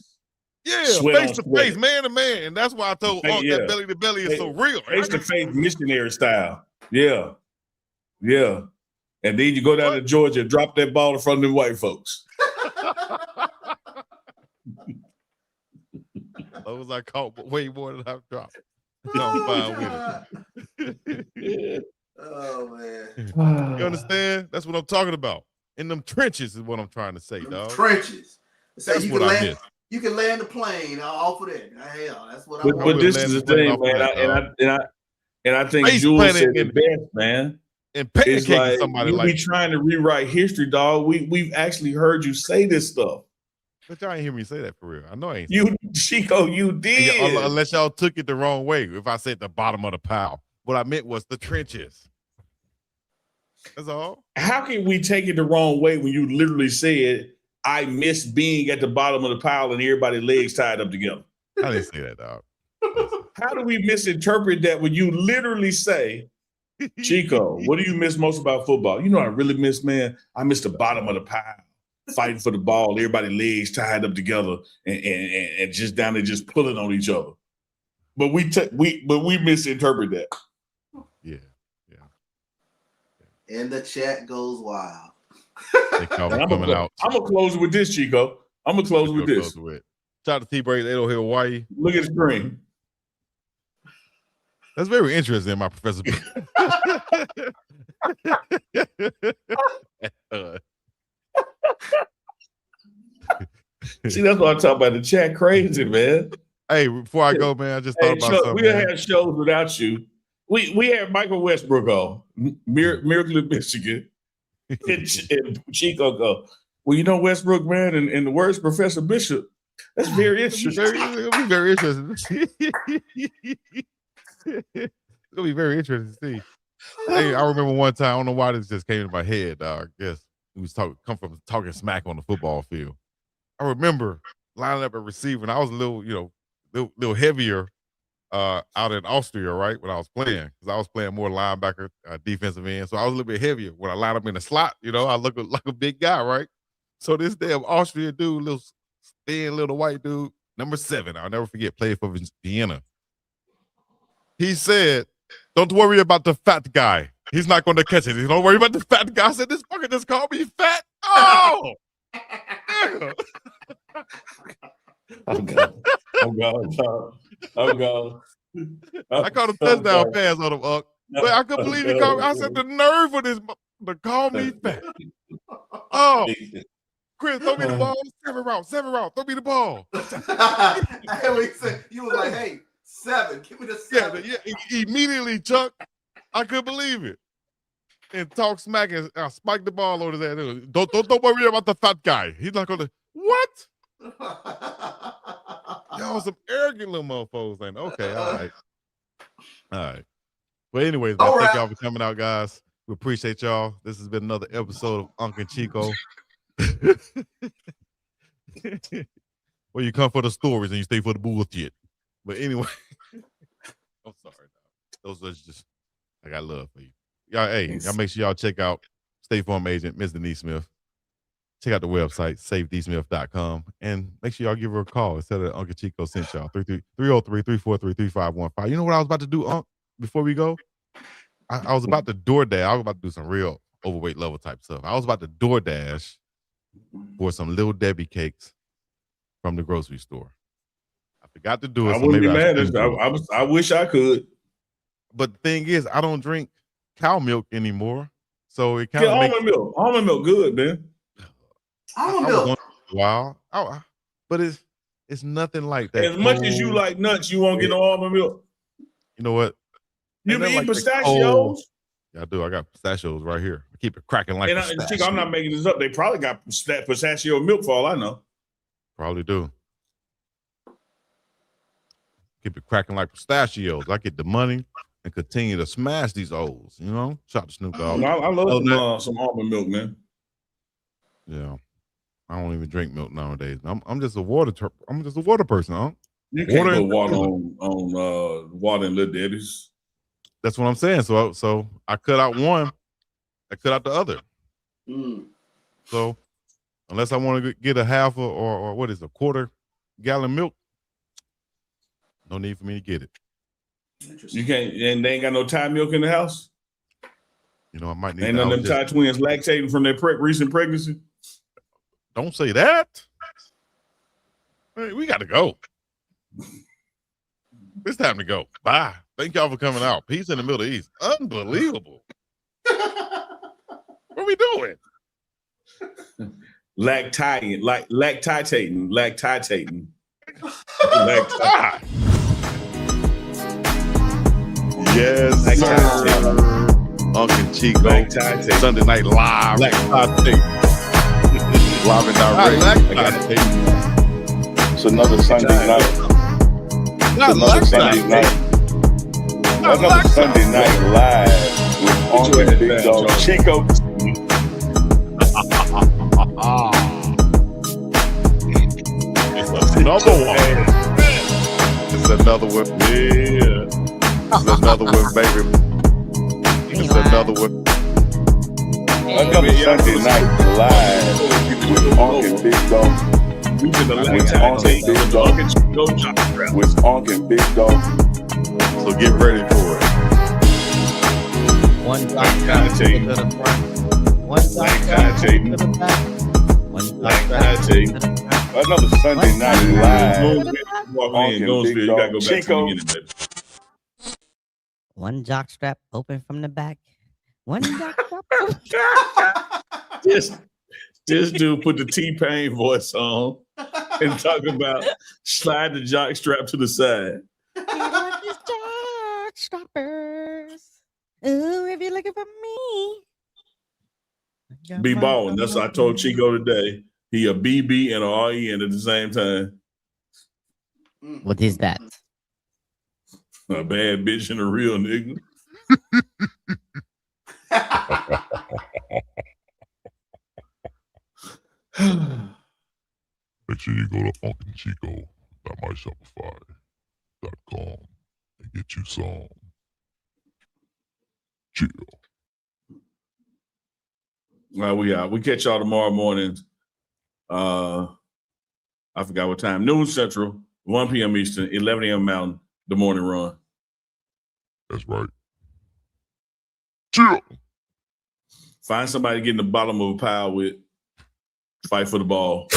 S1: Yeah, face to face, man to man. And that's why I told Unc that belly to belly is so real.
S2: Face to face missionary style. Yeah. Yeah. And then you go down to Georgia and drop that ball in front of them white folks.
S1: Those I caught way more than I've dropped. I'm fine with it.
S3: Oh man.
S1: You understand? That's what I'm talking about. In them trenches is what I'm trying to say, dog.
S3: Trenches. So
S1: that's what I miss.
S3: You can land the plane off of that. Hell, that's what I'm.
S2: But this is the thing, man. And I think Jules said it best, man.
S1: And
S2: it's like
S1: somebody
S2: you be trying to rewrite history, dog. We've actually heard you say this stuff.
S1: But y'all ain't hear me say that for real. I know I ain't.
S2: You, Chico, you did.
S1: Unless y'all took it the wrong way. If I said the bottom of the pile, what I meant was the trenches. That's all.
S2: How can we take it the wrong way when you literally said, I miss being at the bottom of the pile and everybody's legs tied up together?
S1: I didn't say that, dog.
S2: How do we misinterpret that when you literally say, Chico, what do you miss most about football? You know, I really miss, man. I miss the bottom of the pile, fighting for the ball, everybody's legs tied up together and just down there just pulling on each other. But we misinterpret that.
S1: Yeah.
S3: And the chat goes wild.
S2: I'm gonna close with this, Chico. I'm gonna close with this.
S1: Shout out to T-Brace, 808 Hawaii.
S2: Look at the screen.
S1: That's very interesting, my professor.
S2: See, that's what I'm talking about. The chat crazy, man.
S1: Hey, before I go, man, I just thought about something.
S2: We had shows without you. We had Michael Westbrook on, Miracle in Michigan, and Chico go, well, you know Westbrook, man, and the words Professor Bishop. That's very interesting.
S1: It'll be very interesting. It'll be very interesting to see. Hey, I remember one time, I don't know why this just came in my head, dog. I guess we was come from talking smack on the football field. I remember lining up a receiver, and I was a little, little heavier out in Austria, right, when I was playing, because I was playing more linebacker, defensive end. So I was a little bit heavier. When I lined up in the slot, I look like a big guy, right? So this damn Austrian dude, little thin little white dude, number 7, I'll never forget, played for Vienna. He said, don't worry about the fat guy. He's not going to catch it. Don't worry about the fat guy. I said, this fucker just called me fat. Oh!
S2: I'm gone.
S1: I caught a touchdown pass on him, but I couldn't believe he called me. I said, the nerve of this to call me fat. Oh, Chris, throw me the ball. 7 rounds. Throw me the ball.
S3: You was like, hey, 7. Give me the 7.
S1: Yeah, immediately, Chuck. I couldn't believe it. And talk smack and I spiked the ball over there. Don't worry about the fat guy. He's not gonna. What? Y'all some arrogant little mofos. Then okay, all right. But anyways, man, thank y'all for coming out, guys. We appreciate y'all. This has been another episode of Uncle Chico. Well, you come for the stories and you stay for the bullshit. But anyway, I'm sorry. Those are just, I got love for you. Y'all, y'all make sure y'all check out State Farm agent, Ms. Denise Smith. Check out the website, savedesmith.com. And make sure y'all give her a call instead of Uncle Chico sent y'all. 303-343-3515. You know what I was about to do, Unc, before we go? I was about to DoorDash. I was about to do some real overweight level type stuff. I was about to DoorDash for some Little Debbie cakes from the grocery store. I forgot to do it.
S2: I wouldn't be mad. I wish I could.
S1: But the thing is, I don't drink cow milk anymore. So it kind of
S2: almond milk. Almond milk good, man.
S3: Almond milk.
S1: Wow. But it's nothing like that.
S2: As much as you like nuts, you won't get no almond milk.
S1: You know what?
S2: You been eating pistachios?
S1: Yeah, I do. I got pistachios right here. I keep it cracking like pistachios.
S2: Chico, I'm not making this up. They probably got pistachio milk for all I know.
S1: Probably do. Keep it cracking like pistachios. I get the money and continue to smash these O's. Shout to Snoop Dogg.
S2: I love some almond milk, man.
S1: Yeah, I don't even drink milk nowadays. I'm just a water. I'm just a water person, huh?
S2: You can't put water on water and Little Debbie's.
S1: That's what I'm saying. So I cut out one, I cut out the other. So unless I want to get a half or what is a quarter gallon milk, no need for me to get it.
S2: You can't, and they ain't got no Thai milk in the house.
S1: I might need.
S2: Ain't none of them Thai twins lactating from their recent pregnancy.
S1: Don't say that. Hey, we got to go. It's time to go. Bye. Thank y'all for coming out. Peace in the Middle East. Unbelievable. What are we doing?
S2: Lactating.
S1: Yes, sir. Uncle Chico. Sunday Night Live. Live and direct.
S2: It's another Sunday night. Another Sunday night live with Uncle Big Dog Chico.
S1: It's another one. It's another one. Yeah. It's another one, baby. It's another one.
S2: Another Sunday night live with Uncle Big Dog. With Uncle Big Dog.
S1: So get ready for it.
S5: One side to the front. One side to the back. One side to the front.
S2: Another Sunday night live.
S5: Walking
S2: in Goonsville, you gotta go back
S5: Chico.
S2: to the beginning, baby.
S6: One jock strap open from the back. One jock strap.
S2: This dude put the T-Pain voice on and talk about slide the jock strap to the side.
S6: Jock strappers. Ooh, if you're looking for me.
S2: Be ballin'. That's what I told Chico today. He a BB and a REN at the same time.
S6: What is that?
S2: A bad bitch and a real nigga.
S7: Make sure you go to uncandchico.myshopify.com and get you some chill.
S2: Well, we catch y'all tomorrow morning. I forgot what time. Noon Central, 1 p.m. Eastern, 11 a.m. Mountain, the morning run.
S7: That's right. Chill.
S2: Find somebody to get in the bottom of a pile with. Fight for the ball.